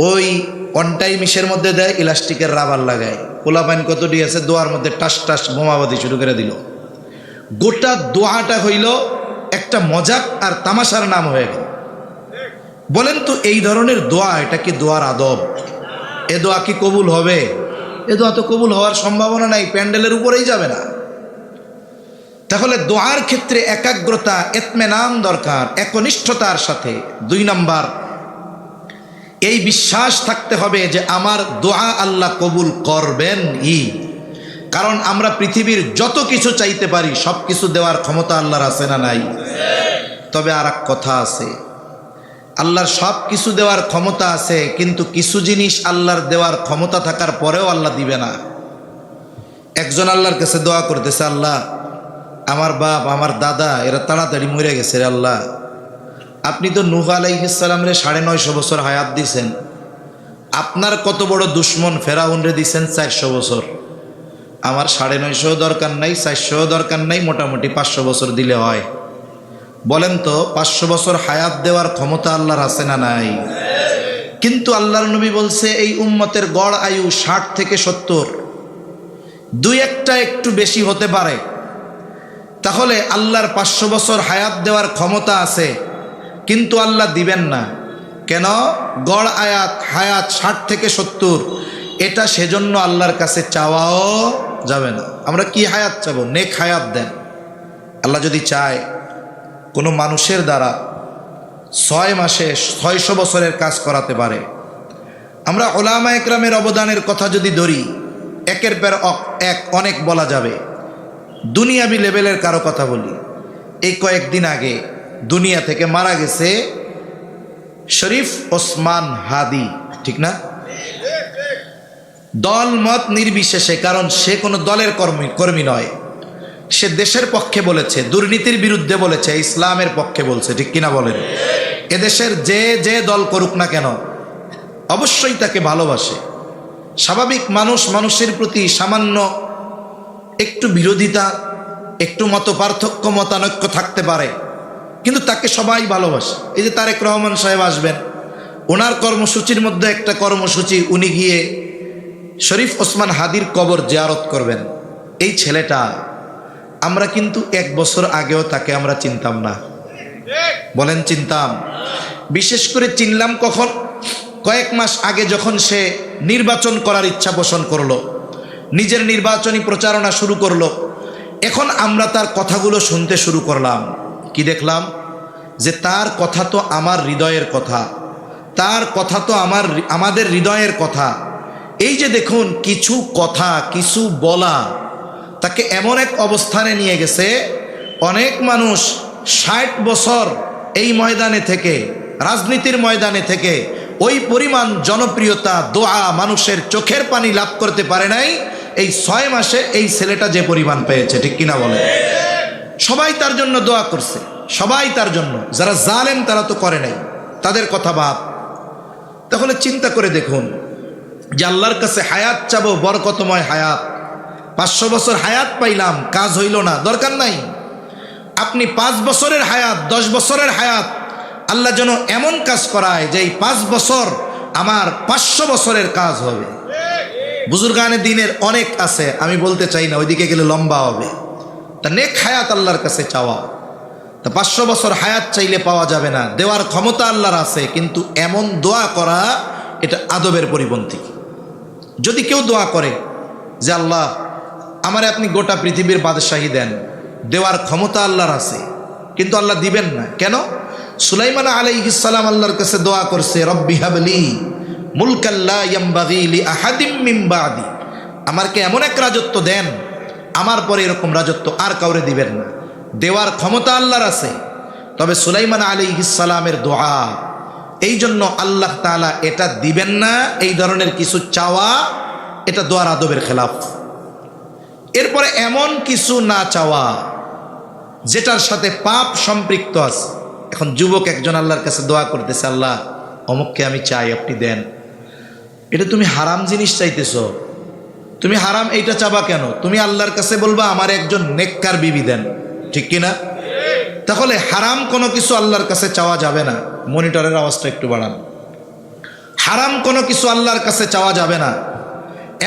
Speaker 1: ওই অনটাইম ইসের মধ্যে দেয়, ইলাস্টিকের রাবার লাগায়। পোলাপাইন কতটি আছে, দোয়ার মধ্যে টাস টাস বোমাবাদি শুরু করে দিল। গোটা দোয়াটা হইল একটা মজাক আর তামাশার নাম হয়ে গেল। বলেন তো এই ধরনের দোয়া, এটা কি দোয়ার আদব? এ দোয়া কি কবুল হবে? এ দোয়া তো কবুল হওয়ার সম্ভাবনা নাই, প্যান্ডেলের উপরেই যাবে না। তাহলে দোয়ার ক্ষেত্রে একাগ্রতা, ইতমিনান দরকার, একনিষ্ঠতার সাথে। 2 নাম্বার, এই বিশ্বাস থাকতে হবে যে আমার দোয়া আল্লাহ কবুল করবেন। কারণ আমরা পৃথিবীর যত কিছু চাইতে পারি সব কিছু দেওয়ার ক্ষমতা আল্লাহর আছে না নাই? তবে আর এক কথা আছে, আল্লাহর সব কিছু দেওয়ার ক্ষমতা আছে, কিন্তু কিছু জিনিস আল্লাহর দেওয়ার ক্ষমতা থাকার পরেও আল্লাহ দিবে না। একজন আল্লাহর কাছে দোয়া করতেছে, আল্লাহ আমার বাপ আমার দাদা এরা তাড়াতাড়ি মরে গেছে রে আল্লাহ, আপনি তো নূহ আলাইহিস সালামরে 950 বছর হায়াত দিছেন, আপনার কত বড় দুশ্মন ফেরাউন রে দিছেন 400 বছর, আমার 950 দরকার নাই, 400 দরকার নাই, মোটামুটি 500 বছর দিলে হয়। বলেন তো 500 বছর হায়াত দেওয়ার ক্ষমতা আল্লাহর আছে না নাই? কিন্তু আল্লাহর নবী বলছে এই উম্মতের গড় আয়ু 60 থেকে 70, দুই একটা একটু বেশি হতে পারে। তাহলে আল্লাহর 500 বছর হায়াত দেওয়ার ক্ষমতা আছে, কিন্তু আল্লাহ দিবেন না কেন? গড় হায়াত 60 থেকে 70, এটা সেজন্য আল্লাহর কাছে চাওয়াও যাবে না। আমরা কি হায়াত চাবো? নেক হায়াত দেন। আল্লাহ যদি চায় কোনো মানুষের দ্বারা 6 মাসে 600 বছরের কাজ করাতে পারে। আমরা উলামা একরামের অবদানের কথা যদি ধরি, একের পর এক অনেক বলা যাবে। দুনিয়াবি লেভেলের কারো কথা বলি, এই কয়েকদিন আগে দুনিয়া থেকে মারা গেছে শরীফ ওসমান হাদি, ঠিক না? দল মত নির্বিশেষে, কারণ সে কোনো দলের কর্মী নয়, সে দেশের পক্ষে বলেছে, দুর্নীতির বিরুদ্ধে বলেছে, ইসলামের পক্ষে বলছে, ঠিক কিনা বলেন? এদেশের যে যে দল করুক না কেন অবশ্যই তাকে ভালোবাসে। স্বাভাবিক মানুষের প্রতি সামান্য একটু বিরোধিতা, একটু মত পার্থক্য মতানৈক্য থাকতে পারে, কিন্তু তাকে সবাই ভালোবাসে। এই যে তারেক রহমান সাহেব আসবেন, ওনার কর্মসূচির মধ্যে একটা কর্মসূচি উনি গিয়ে শরীফ ওসমান হাদির কবর জিয়ারত করবেন। এই ছেলেটা, আমরা কিন্তু 1 বছর আগেও তাকে আমরা চিনতাম না। বলেন চিনতাম? বিশেষ করে চিনলাম কখন? কয়েক মাস আগে যখন সে নির্বাচন করার ইচ্ছা পোষণ করলো, নিজের নির্বাচনী প্রচারণা শুরু করলো। এখন আমরা তার কথাগুলো শুনতে শুরু করলাম, কি দেখলাম? যে তার কথা তো আমার হৃদয়ের কথা, তার কথা তো আমাদের হৃদয়ের কথা। এই যে দেখুন, কিছু কথা কিছু বলা তাকে এমন এক অবস্থানে নিয়ে গেছে, অনেক মানুষ 60 বছর এই ময়দানে থেকে, রাজনীতির ময়দানে থেকে ওই পরিমাণ জনপ্রিয়তা, দোয়া, মানুষের চোখের পানি লাভ করতে পারে নাই এই 6 মাসে এই ছেলেটা যে পরিমাণ পেয়েছে, ঠিক কিনা বলে? সবাই তার জন্য দোয়া করছে, সবাই তার জন্য। যারা জালেম তারা তো করে নাই, তাদের কথা বাদ। তাহলে চিন্তা করে দেখুন যে আল্লাহর কাছে হায়াত চাবো, বরকতময় হায়াত। 500 বছর হায়াত পাইলাম, কাজ হইল না, দরকার নাই। আপনি 5 বছরের হায়াত, 10 বছরের হায়াত, আল্লাহ যেন এমন কাজ করায় যে এই 5 বছর আমার 500 বছরের কাজ হবে। বুজুর্গানে দিনের অনেক আছে, আমি বলতে চাই না, ওইদিকে গেলে লম্বা হবে। তা নেক হায়াত আল্লাহর কাছে চাওয়া। তা 500 বছর হায়াত চাইলে পাওয়া যাবে না, দেওয়ার ক্ষমতা আল্লাহর আছে, কিন্তু এমন দোয়া করা এটা আদবের পরিপন্থী। যদি কেউ দোয়া করে যে আল্লাহ আমারে আপনি গোটা পৃথিবীর বাদশাহী দেন, দেওয়ার ক্ষমতা আল্লাহর আছে, কিন্তু আল্লাহ দিবেন না কেন? সুলাইমান আলাইহিস সালাম আল্লাহর কাছে দোয়া করছে, রব্বি হাবলি মুলকান লা ইয়ামবাগি লি আহাদিম মিন বাদি, আমাকে এমন এক রাজত্ব দেন, আমার পরে এরকম রাজত্ব আর কাউরে দিবেন না। দেওয়ার ক্ষমতা আল্লাহর আছে, তবে সুলাইমান আলাইহিস সালামের দোয়া, এই জন্য আল্লাহ তাআলা এটা দিবেন না। এই ধরনের কিছু চাওয়া এটা দোয়ার আদবের খেলাফ। এরপরে এমন কিছু না চাওয়া যেটার সাথে পাপ সম্পৃক্ত আছে। এখন যুবক একজন আল্লাহর কাছে দোয়া করতেছে, আল্লাহ অমুককে আমি চাই, আপনি দেন। এটা তুমি হারাম জিনিস চাইতেছো, তুমি হারাম এইটা চাবা কেন? তুমি আল্লাহর কাছে বলবা আমার একজন নেককার বিবি দেন, ঠিক কিনা? তাহলে হারাম কোনো কিছু আল্লাহর কাছে চাওয়া যাবে না। মনিটরের আওয়াজটা একটু বাড়ান। হারাম কোনো কিছু আল্লাহর কাছে চাওয়া যাবে না,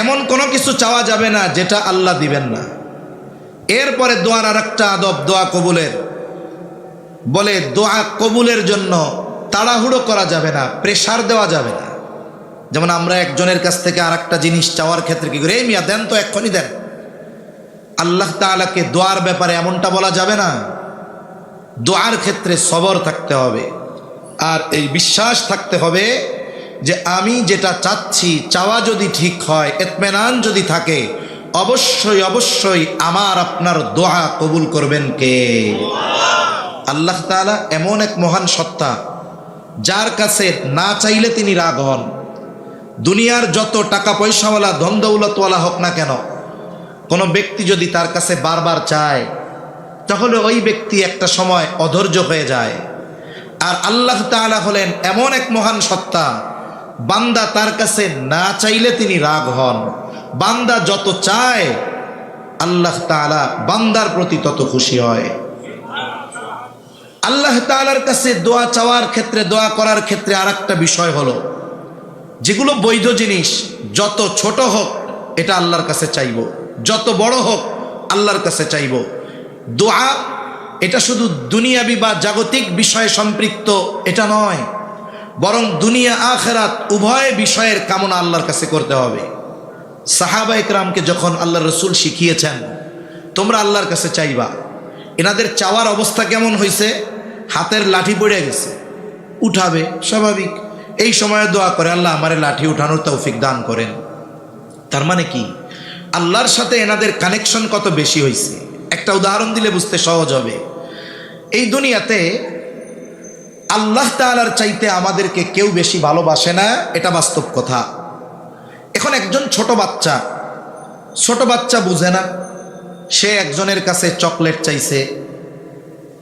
Speaker 1: এমন কোনো কিছু চাওয়া যাবে না যেটা আল্লাহ দিবেন না। এরপরে দোয়ার আর একটা আদব দোয়া কবুলের, বলে দোয়া কবুলের জন্য তাড়াহুড়ো করা যাবে না, প্রেশার দেওয়া যাবে না। যেমন আমরা একজনের কাছ থেকে আর একটা জিনিস চাওয়ার ক্ষেত্রে কি করে, এই মিয়া দেন তো, এক্ষুনি দেন। আল্লাহ তাআলাকে দোয়ার ব্যাপারে এমনটা বলা যাবে না। দোয়ার ক্ষেত্রে সবর থাকতে হবে, আর এই বিশ্বাস থাকতে হবে যে আমি যেটা চাচ্ছি, চাওয়া যদি ঠিক হয়, ইতমিনান যদি থাকে, অবশ্যই অবশ্যই আমার আপনার দোয়া কবুল করবেন কে? আল্লাহ তাআলা এমন এক মহান সত্তা, যার কাছে না চাইলে তিনি রাগ হন। দুনিয়ার যত টাকা পয়সাওয়ালা ধন দৌলতওয়ালা হোক না কেন, কোনো ব্যক্তি যদি তার কাছে বারবার চায়, তাহলে ওই ব্যক্তি একটা সময় অধৈর্য হয়ে যায়। আর আল্লাহ তাআলা হলেন এমন এক মহান সত্তা, বান্দা তার কাছে না চাইলে তিনি রাগ হন। বান্দা যত চায়, আল্লাহ তাআলা বান্দার প্রতি তত খুশি হয়। আল্লাহ তাআলার কাছে দোয়া চাওয়ার ক্ষেত্রে, দোয়া করার ক্ষেত্রে আর একটা বিষয় হলো, যেগুলো বৈধ জিনিস, যত ছোট হোক এটা আল্লাহর কাছে চাইব, যত বড় হোক আল্লাহর কাছে চাইব। দোয়া এটা শুধু দুনিয়াবি বা জাগতিক বিষয়ে সম্পৃক্ত এটা নয়, বরং দুনিয়া আখিরাত উভয় বিষয়ের কামনা আল্লাহর কাছে করতে হবে। সাহাবা ইকরামকে যখন আল্লাহ রসুল শিখিয়েছেন তোমরা আল্লাহর কাছে চাইবা, এনাদের চাওয়ার অবস্থা কেমন হয়েছে? হাতের লাঠি পড়ে গেছে, উঠাবে স্বাভাবিক, এই সময়ে দোয়া করে আল্লাহ আমারে লাঠি উঠানোর তৌফিক দান করেন। তার মানে কি? আল্লাহর সাথে এনাদের কানেকশন কত বেশি হয়েছে। একটা উদাহরণ দিলে বুঝতে সহজ হবে। এই দুনিয়াতে আল্লাহ তাআলার চাইতে আমাদেরকে কেউ বেশি ভালোবাসে না, এটা বাস্তব কথা। এখন একজন ছোট বাচ্চা বুঝে না, সে একজনের কাছে চকলেট চাইছে,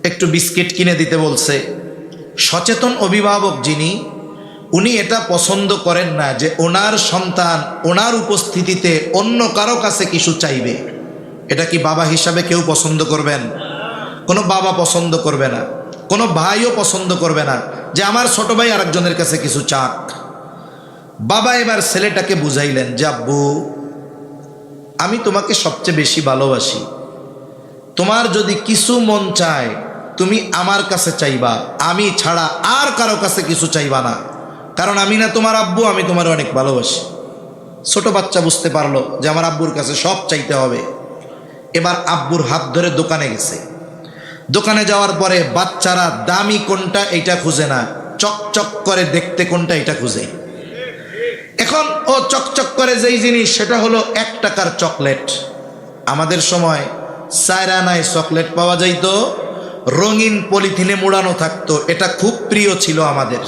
Speaker 1: একটু বিস্কিট কিনে দিতে বলছে। সচেতন অভিভাবক যিনি, উনি এটা পছন্দ করেন না যে ওনার সন্তান ওনার উপস্থিতিতে অন্য কারো কাছে কিছু চাইবে। এটা কি বাবা হিসাবে কেউ পছন্দ করবেন? কোনো বাবা পছন্দ করবে না, কোনো ভাইও পছন্দ করবে না যে আমার ছোট ভাই আরেকজনের কাছে কিছু চাক। বাবা এবার ছেলেটাকে বুঝাইলেন যে আব্বু, আমি তোমাকে সবচেয়ে বেশি ভালোবাসি, তোমার যদি কিছু মন চায় তুমি আমার কাছে চাইবা, আমি ছাড়া আর কারো কাছে কিছু চাইবা না, কারণ আমি না তোমার আব্বু, আমি তোমার অনেক ভালোবাসি। ছোট বাচ্চা বুঝতে পারলো যে আমার আব্বুর কাছে সব চাইতে হবে। এবার আব্বুর হাত ধরে দোকানে গেছে। দোকানে যাওয়ার পরে বাচ্চারা দামি কোনটা এটা খুঁজে না, চকচক করে দেখতে কোনটা এটা খুঁজে। এখন ও চকচক করে যেই জিনিস সেটা হলো 1 টাকার চকলেট। আমাদের সময় 4 আনায় চকলেট পাওয়া যাইতো, রঙিন পলিথিনে মোড়ানো থাকতো, এটা খুব প্রিয় ছিল আমাদের।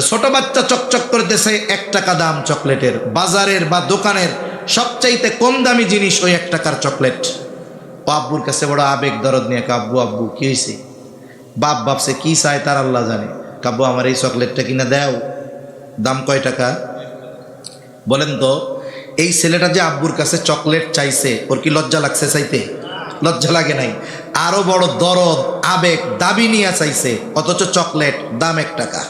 Speaker 1: ছোট বাচ্চা চকচক করতেছে, 1 টাকা দাম চকলেটের। বাজারের বা দোকানের সবচাইতে কম দামি জিনিস ওই 1 টাকার চকলেট। ও আব্বুর কাছে বড় আবেগ দরদ নিয়ে, আব্বু আব্বু কি হয়েছে? বাপ ভাবছে কি চায় তার আল্লাহ জানে। কাব্বু আমার এই চকলেটটা কিনা দাও, দাম কয় টাকা বলেন তো? এই ছেলেটা যে আব্বুর কাছে চকলেট চাইছে, ওর কি লজ্জা লাগছে চাইতে? লজ্জা লাগে নাই, আরো বড় দরদ আবেগ দাবি নিয়ে চাইছে, অথচ চকলেট দাম 1 টাকা।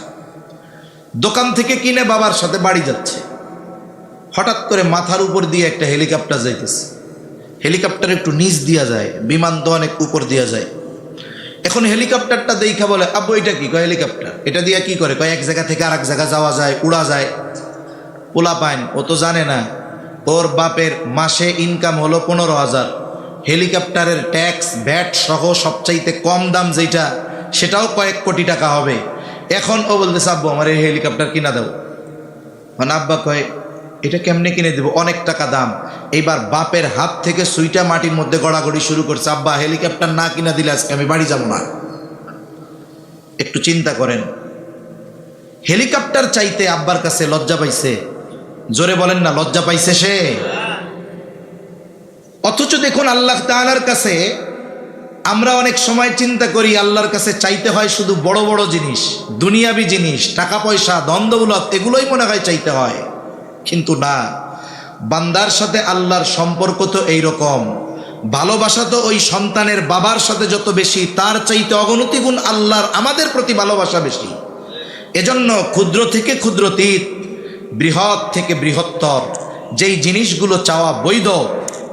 Speaker 1: দোকান থেকে কিনে বাবার সাথে বাড়ি যাচ্ছে, হঠাৎ করে মাথার উপর দিয়ে একটা হেলিকপ্টার যাইতেছে। হেলিকপ্টার একটু নিচ দিয়া যায়, বিমান তো অনেক উপর দিয়া যায়। এখন হেলিকপ্টারটা দেখা বলে আব্বু এটা কি? কয় হেলিকপ্টার। এটা দিয়া কি করে? কয় এক জায়গা থেকে আরেক জায়গা যাওয়া যায়, উড়া যায়। পোলা পাইন, ও তো জানে না ওর বাপের মাসে ইনকাম হলো 15,000, হেলিকপ্টারের ট্যাক্স ভ্যাট সহ সবচাইতে কম দাম যেটা সেটাও কয়েক কোটি টাকা হবে। এখন ও বলতেছে আব্বু আমার এই হেলিকপ্টার কিনা দাও। মানে আব্বা কয় এটা কেমনে কিনে দেবো, অনেক টাকা দাম। এইবার বাপের হাত থেকে সুইটা মাটির মধ্যে গড়াগড়ি শুরু করছে, আব্বা হেলিকপ্টার না কিনা দিলে আজকে আমি বাড়ি যাব না। একটু চিন্তা করেন, হেলিকপ্টার চাইতে আব্বার কাছে লজ্জা পাইছে। জোরে বলেন না, লজ্জা পাইছে সে। অথচ দেখুন আল্লাহ তাআলার কাছে আমরা অনেক সময় চিন্তা করি আল্লাহর কাছে চাইতে হয় শুধু বড় বড় জিনিস, দুনিয়াবি জিনিস, টাকা পয়সা ধন দৌলত, এগুলোই মনে হয় চাইতে হয়। কিন্তু না, বান্দার সাথে আল্লাহর সম্পর্ক তো এইরকম। ভালোবাসা তো ওই সন্তানের বাবার সাথে যত বেশি, তার চাইতে অগণতি গুণ আল্লাহর আমাদের প্রতি ভালোবাসা বেশি। এজন্য ক্ষুদ্র থেকে ক্ষুদ্রতীত, বৃহৎ থেকে বৃহত্তর যেই জিনিসগুলো চাওয়া বৈধ,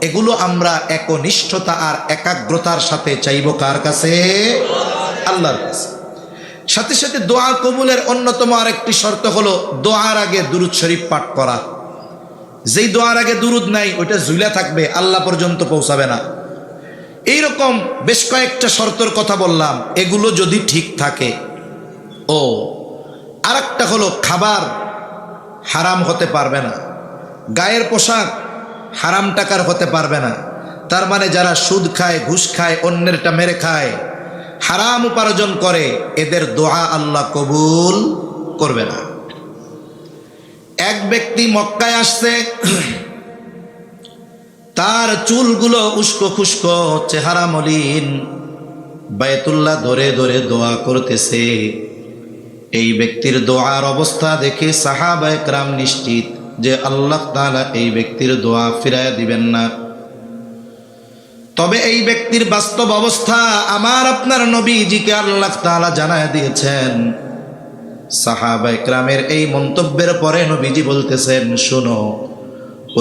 Speaker 1: এগুলো আমরা একনিষ্ঠতা আর একাগ্রতার সাথে চাইব কার কাছে? আল্লাহর কাছে। সাথে সাথে দোয়া কবুলের অন্যতম আরেকটি শর্ত হলো দোয়ার আগে দুরূদ শরীফ পাঠ করা। যেই দোয়ার আগে দুরূদ নাই ওইটা ঝুলা থাকবে, আল্লাহ পর্যন্ত পৌঁছাবে না। এইরকম বেশ কয়েকটা শর্তের কথা বললাম, এগুলো যদি ঠিক থাকে, ও আরেকটা হলো খাবার হারাম হতে পারবে না, গায়ের পোশাক হারাম টাকার হতে পারবে না। তার মানে যারা সুদ খায়, ঘুষ খায়, অন্যেরটা মেরে খায়, হারাম উপার্জন করে, এদের দোয়া আল্লাহ কবুল করবে না। এক ব্যক্তি মক্কায় আসছে, তার চুলগুলো উস্কো খুস্কো, চেহারা মলিন, বায়তুল্লাহ ধরে ধরে দোয়া করতেছে। এই ব্যক্তির দোয়ার অবস্থা দেখে সাহাবায়ে কেরাম নিশ্চিত যে আল্লাহ তাআলা এই ব্যক্তির দোয়া ফিরাইয়া দিবেন না। তবে এই ব্যক্তির বাস্তব অবস্থা আমার আপনার নবীজিকে আল্লাহ তাআলা জানায় দিয়েছেন। সাহাবায়ে কেরামের এই মন্তব্যের পরে নবীজি বলতেছেন, শোনো,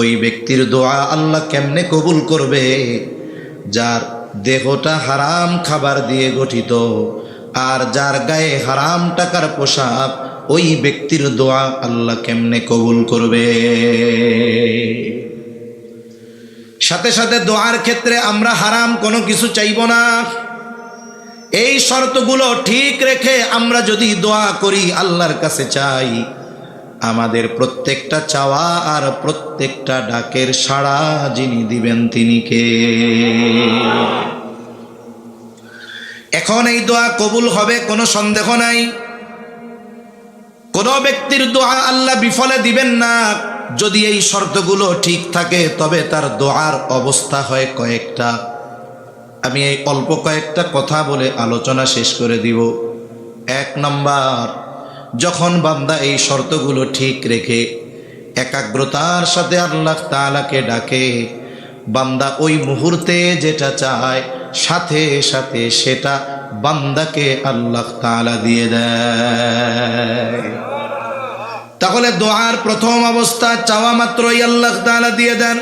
Speaker 1: ওই ব্যক্তির দোয়া আল্লাহ কেমনে কবুল করবে? যার দেহটা হারাম খাবার দিয়ে গঠিত আর যার গায়ে হারাম টাকার পোশাক, ওই ব্যক্তির দোয়া আল্লাহ কেমনে কবুল করবে? সাথে সাথে দোয়ার ক্ষেত্রে আমরা হারাম কোনো কিছু চাইব না। এই শর্তগুলো ঠিক রেখে আমরা যদি দোয়া করি, আল্লাহর কাছে চাই, আমাদের প্রত্যেকটা চাওয়া আর প্রত্যেকটা ডাকের সাড়া যিনি দিবেন তিনি কে? এখন এই দোয়া কবুল হবে কোনো সন্দেহ নাই। কোন ব্যক্তির দোয়া আল্লাহ বিফলে দিবেন না যদি এই শর্তগুলো ঠিক থাকে। তবে তার দোয়ার অবস্থা হয় কয়েকটা। আমি এই অল্প কয়েকটা কথা বলে আলোচনা শেষ করে দিব। 1 নম্বর, যখন বান্দা এই শর্তগুলো ঠিক রেখে একাগ্রতার সাথে আল্লাহ তাআলাকে ডাকে, বান্দা ওই মুহূর্তে যেটা চায় সাথে সাথে সেটা বান্দাকে আল্লাহ তাআলা দিয়ে দেয়। তাহলে দোয়ার প্রথম অবস্থা চাওয়া মাত্রই আল্লাহ তাআলা দিয়ে দেন।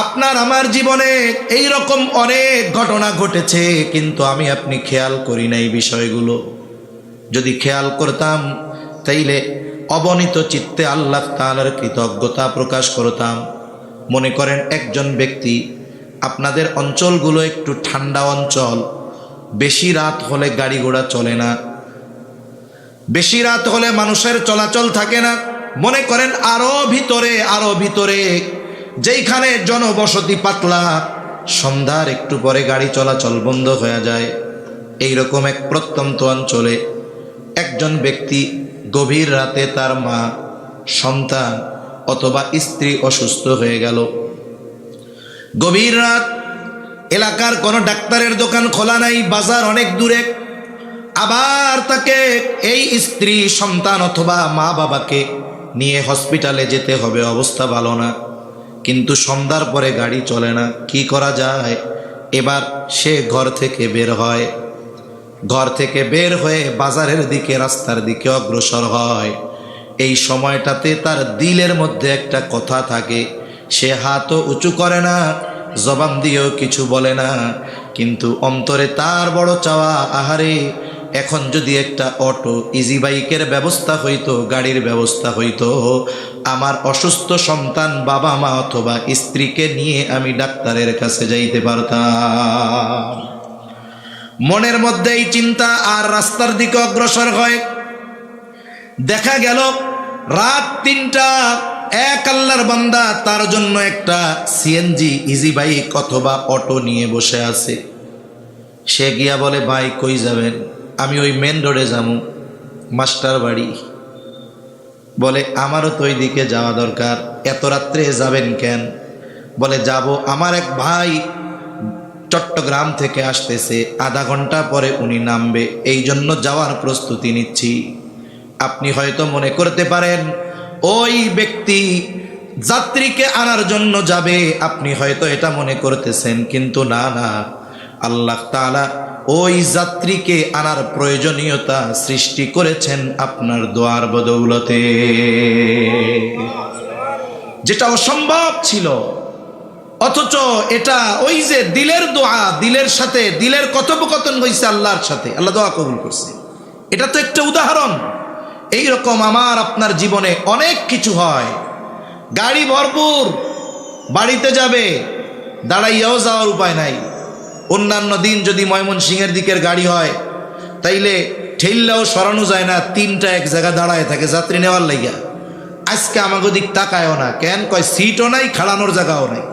Speaker 1: আপনার আমার জীবনে এই রকম অনেক ঘটনা ঘটেছে, কিন্তু আমি আপনি খেয়াল করি নাই বিষয়গুলো। যদি খেয়াল করতাম তাইলে অবনীত চিত্তে আল্লাহ তাআলার কৃতজ্ঞতা প্রকাশ করতাম। মনে করেন একজন ব্যক্তি, আপনাদের অঞ্চলগুলো একটু ঠান্ডা অঞ্চল, বেশি রাত হলে গাড়ি ঘোড়া চলে না, বেশি রাত হলে মানুষের চলাচল থাকে না। মনে করেন আরো ভিতরে যেইখানে জনবসতি পাতলা, সন্ধ্যার একটু পরে গাড়ি চলাচল বন্ধ হয়ে যায়। এইরকম এক প্রত্যন্ত অঞ্চলে একজন ব্যক্তি গভীর রাতে তার মা, সন্তান অথবা স্ত্রী অসুস্থ হয়ে গেল। গভীর রাত, এলাকার কোনো ডাক্তারের দোকান খোলা নাই, বাজার অনেক দূরে। আবার তাকে এই স্ত্রী, সন্তান অথবা মা বাবাকে নিয়ে হসপিটালে যেতে হবে, অবস্থা ভালো না। কিন্তু সন্ধ্যার পরে গাড়ি চলে না, কি করা যায়? এবার সে ঘর থেকে বের হয়। ঘর থেকে বের হয়ে বাজারের দিকে, রাস্তার দিকে অগ্রসর হয়। এই সময়টাতে তার দিলের মধ্যে একটা কথা থাকে, সে হাতও উঁচু করে না, জবান দিয়েও কিছু বলে না, কিন্তু অন্তরে তার বড় চাওয়া, আহারে এখন যদি একটা অটো, ইজি বাইকের ব্যবস্থা হইতো, গাড়ির ব্যবস্থা হইতো, আমার অসুস্থ সন্তান, বাবা মা অথবা স্ত্রীকে নিয়ে আমি ডাক্তারের কাছে যাইতে পারতাম। মনের মধ্যে এই চিন্তা, আর রাস্তার দিকে অগ্রসর হয়। দেখা গেল রাত 3টা, এক আল্লাহর বান্দা তার জন্য একটা সিএনজি, ইজি বাইক অথবা অটো নিয়ে বসে আছে। সে গিয়া বলে, ভাই কই যাবেন? আমি ওই মেন রোডে যাবো, মাস্টার বাড়ি। বলে, আমারও তো ওই দিকে যাওয়া দরকার। এত রাত্রে যাবেন কেন? বলে, যাব, আমার এক ভাই চট্টগ্রাম থেকে আসতেছে, আধা ঘন্টা পরে উনি নামবে, এই জন্য যাওয়ার প্রস্তুতি নিচ্ছি। আপনি হয়তো মনে করতে পারেন ওই ব্যক্তি যাত্রীকে আনার জন্য যাবে, আপনি হয়তো এটা মনে করতেছেন, কিন্তু না, আল্লাহ তাআলা ওই যাত্রীকে আনার প্রয়োজনীয়তা সৃষ্টি করেছেন আপনার দোয়ার বদৌলতে, যেটা অসম্ভব ছিল। অথচ এটা ওই যে দিলের দোয়া, দিলের সাথে দিলের কথোপকথন হয়েছে আল্লাহর সাথে, আল্লাহ দোয়া কবুল করছে। এটা তো একটা উদাহরণ। এই রকম আমার আপনার জীবনে অনেক কিছু হয়। গাড়ি ভরপুর, বাড়িতে যাবে, দাঁড়াইয়াও যাওয়ার উপায় নাই। অন্যান্য দিন যদি ময়মনসিংহের দিকের গাড়ি হয়, তাইলে ঠেললেও সরানো যায় না, তিনটা এক জায়গা দাঁড়ায় থাকে যাত্রী নেওয়ার লাইগা। আজকে আমাকে দিক তাকায়ও না, কেন কয় সিটও নাই, খাড়ানোর জায়গাও নাই।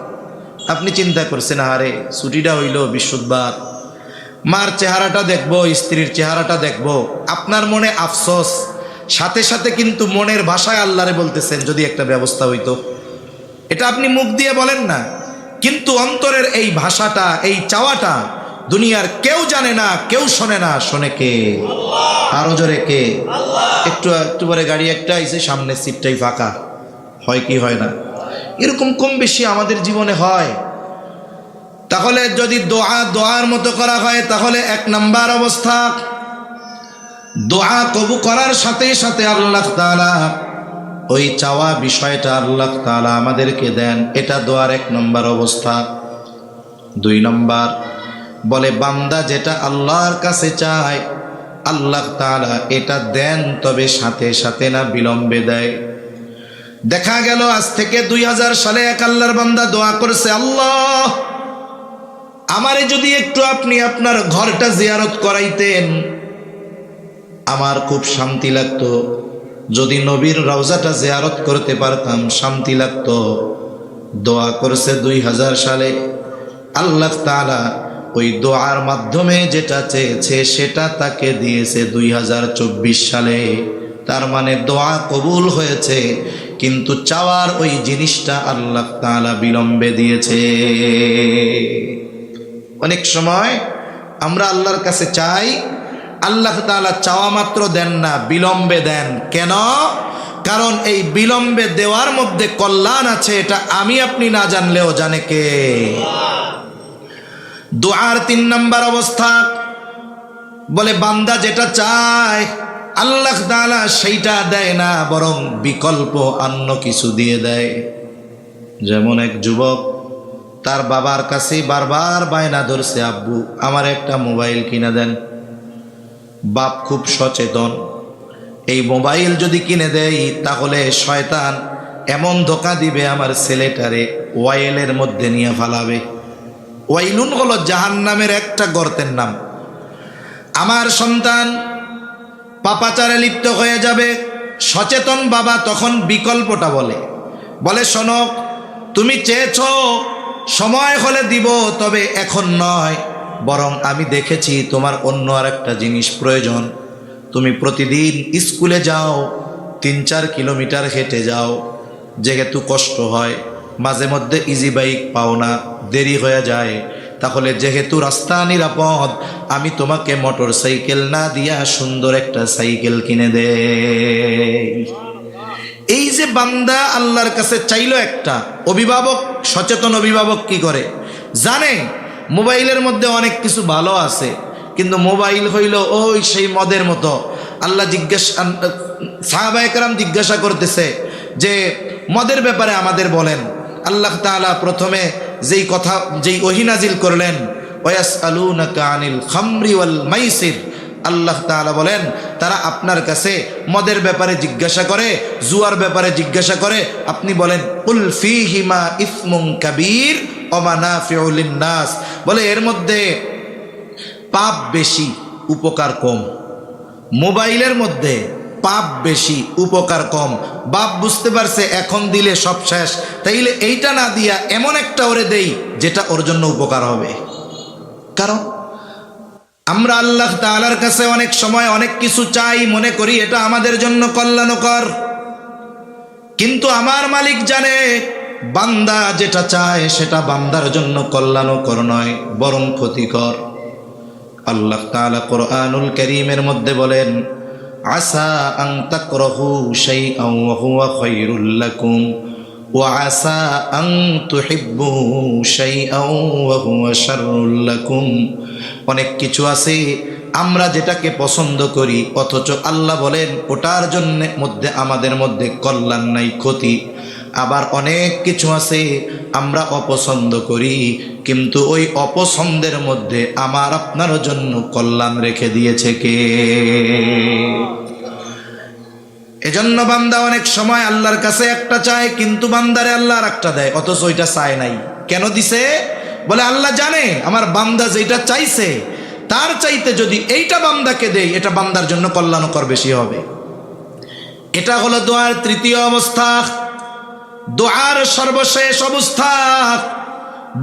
Speaker 1: আপনি চিন্তা করছেন, আরে ছুটিটা হইল বৃহস্পতিবার, মার চেহারাটা দেখবো, স্ত্রীর চেহারাটা দেখবো, আপনার মনে আফসোস, সাথে সাথে কিন্তু মনের ভাষায় আল্লাহরে বলতেছেন যদি একটা ব্যবস্থা হইতো। এটা আপনি মুখ দিয়ে বলেন না, কিন্তু অন্তরের এই ভাষাটা, এই চাওয়াটা দুনিয়ার কেউ জানে না, কেউ শোনে না। শোনে কে? আরো জোরে কে? একটু একটু পরে গাড়ি একটা আইছে, সামনের সিটটাই ফাঁকা, হয় কি হয় না? এরকম কম বেশি আমাদের জীবনে হয়। তাহলে যদি দোয়ার মতো করা হয়, তাহলে এক নাম্বার অবস্থা, দোয়া কবুল করার সাথে সাথে আল্লাহ তাআলা ওই চাওয়া বিষয়টা আল্লাহ তাআলা আমাদেরকে দেন, এটা দোয়ার এক নম্বর অবস্থা। দুই নম্বর বলে, বান্দা যেটা আল্লাহর কাছে চায় আল্লাহ তাআলা এটা দেন, তবে সাথে সাথে না, বিলম্বে দেয়। দেখা গেল আজ থেকে 2000 সালে এক আল্লাহর বান্দা দোয়া করেছে, আল্লাহ আমারে যদি একটু আপনি আপনার ঘরটা জিয়ারত করাইতেন, আমার খুব শান্তি লাগতো। যদি নবীর রওজাটা জিয়ারত করতে পারতাম, শান্তি লাগতো। দোয়া করেছে 2000 সালে, আল্লাহ তাআলা ওই দোয়ার মাধ্যমে যেটা চেয়েছে সেটা তাকে দিয়েছে 2024 সালে। তার মানে দোয়া কবুল হয়েছে, কিন্তু চাওয়ার ওই জিনিসটা আল্লাহ তাআলা বিলম্বে দিয়েছে। অনেক সময় আমরা আল্লাহর কাছে চাই, আল্লাহ তাআলা চাওয়া মাত্র দেন না, বিলম্বে দেন। কেন? কারণ এই বিলম্বে দেওয়ার মধ্যে কল্যাণ আছে, এটা আমি আপনি না জানলেও জানে কে? দোয়ার 3 নম্বর অবস্থা বলে, বান্দা যেটা চায় আল্লাহ তাআলা সেইটা দেয় না, বরং বিকল্প অন্য কিছু দিয়ে দেয়। যেমন এক যুবক তার বাবার কাছে বারবার বায়না ধরছে, আব্বু আমার একটা মোবাইল কিনে দেন। বাপ খুব সচেতন, এই মোবাইল যদি কিনে দেয় তাহলে শয়তান এমন ধোঁকা দিবে আমার ছেলেটারে ওয়াইলের মধ্যে নিয়ে ফালাবে। ওয়াইলুন হলো জাহান্নামের একটা গর্তের নাম। আমার সন্তান পাপাচারে লিপ্ত হয়ে যাবে। সচেতন বাবা তখন বিকল্পটা বলে, শোনো তুমি চেয়েছো, সময় হলে দিব, তবে এখন নয়, বরং আমি দেখেছি তোমার অন্য আর একটা জিনিস প্রয়োজন। তুমি প্রতিদিন স্কুলে যাও, 3-4 কিলোমিটার হেঁটে যাও, যেহেতু কষ্ট হয়, মাঝে মধ্যে ইজি বাইক পাও না, দেরি হয়ে যায়, তাহলে যেহেতু রাস্তা নিরাপদ, আমি তোমাকে মোটর সাইকেল না দিয়া সুন্দর একটা সাইকেল কিনে দেই। এই যে বান্দা আল্লাহর কাছে চাইলো, একটা অভিভাবক, সচেতন অভিভাবক কি করে জানে? মোবাইলের মধ্যে অনেক কিছু ভালো আছে, কিন্তু মোবাইল হইল ওই সেই মদের মতো। আল্লাহ সাহাবায়ে কেরাম জিজ্ঞাসা করতেছে যে মদের ব্যাপারে আমাদের বলেন। আল্লাহ তাআলা প্রথমে যেই ওহী নাজিল করলেন, ওয়াসআলুনাকা আনিল খামরি ওয়াল মাইসির, আল্লাহ তাআলা বলেন তারা আপনার কাছে মদের ব্যাপারে জিজ্ঞাসা করে, জুয়ার ব্যাপারে জিজ্ঞাসা করে, আপনি বলেন কুল ফীহিমা ইসমুন কাবীর ওয়া মানাফিউ লিন-নাস, বলে এর মধ্যে পাপ বেশি, উপকার কম। মোবাইলের মধ্যে পাপ বেশি, উপকার কম। বাপ বুঝতে পারছে এখন দিলে সব শেষ, তাইলে এইটা না দিয়া এমন একটা ওরে দেই যেটা ওর জন্য উপকার হবে। কারণ আমরা আল্লাহ তাআলার কাছে অনেক সময় অনেক কিছু চাই, মনে করি এটা আমাদের জন্য কল্যাণকর, কিন্তু আমার মালিক জানে বান্দা যেটা চায় সেটা বান্দার জন্য কল্যাণকর নয়, বরং ক্ষতিকর। আল্লাহ তাআলা কোরআনুল কারীমের মধ্যে বলেন, আসা আন তাকরাহু শাইআন ওয়া হুয়া খায়রুল লাকুম ওয়া আসা আন তুহিব্বু শাইআন ওয়া হুয়া শাররুল লাকুম। অনেক কিছু আছে আমরা যেটাকে পছন্দ করি, অথচ আল্লাহ বলেন ওটার জন্য আমাদের মধ্যে কল্যাণ নাই, ক্ষতি। আবার অনেক কিছু আছে আমরা অপছন্দ করি, কিন্তু ওই অপছন্দের মধ্যে আমার আপনার জন্য কল্যাণ রেখে দিয়েছে কে? এজন্য বান্দা অনেক সময় আল্লাহর কাছে একটা চায়, কিন্তু বান্দারে আল্লাহ আর একটা দেয়, অথচ ওইটা চায় নাই। কেন দিছে? বলে আল্লাহ জানে আমার বান্দা যেটা চাইছে তার চাইতে যদি এইটা বান্দাকে দেই, এটা বান্দার জন্য কল্যাণকর বেশি হবে। এটা হলো দোয়ার তৃতীয় অবস্থা। দোয়ার সর্বশেষ অবস্থা,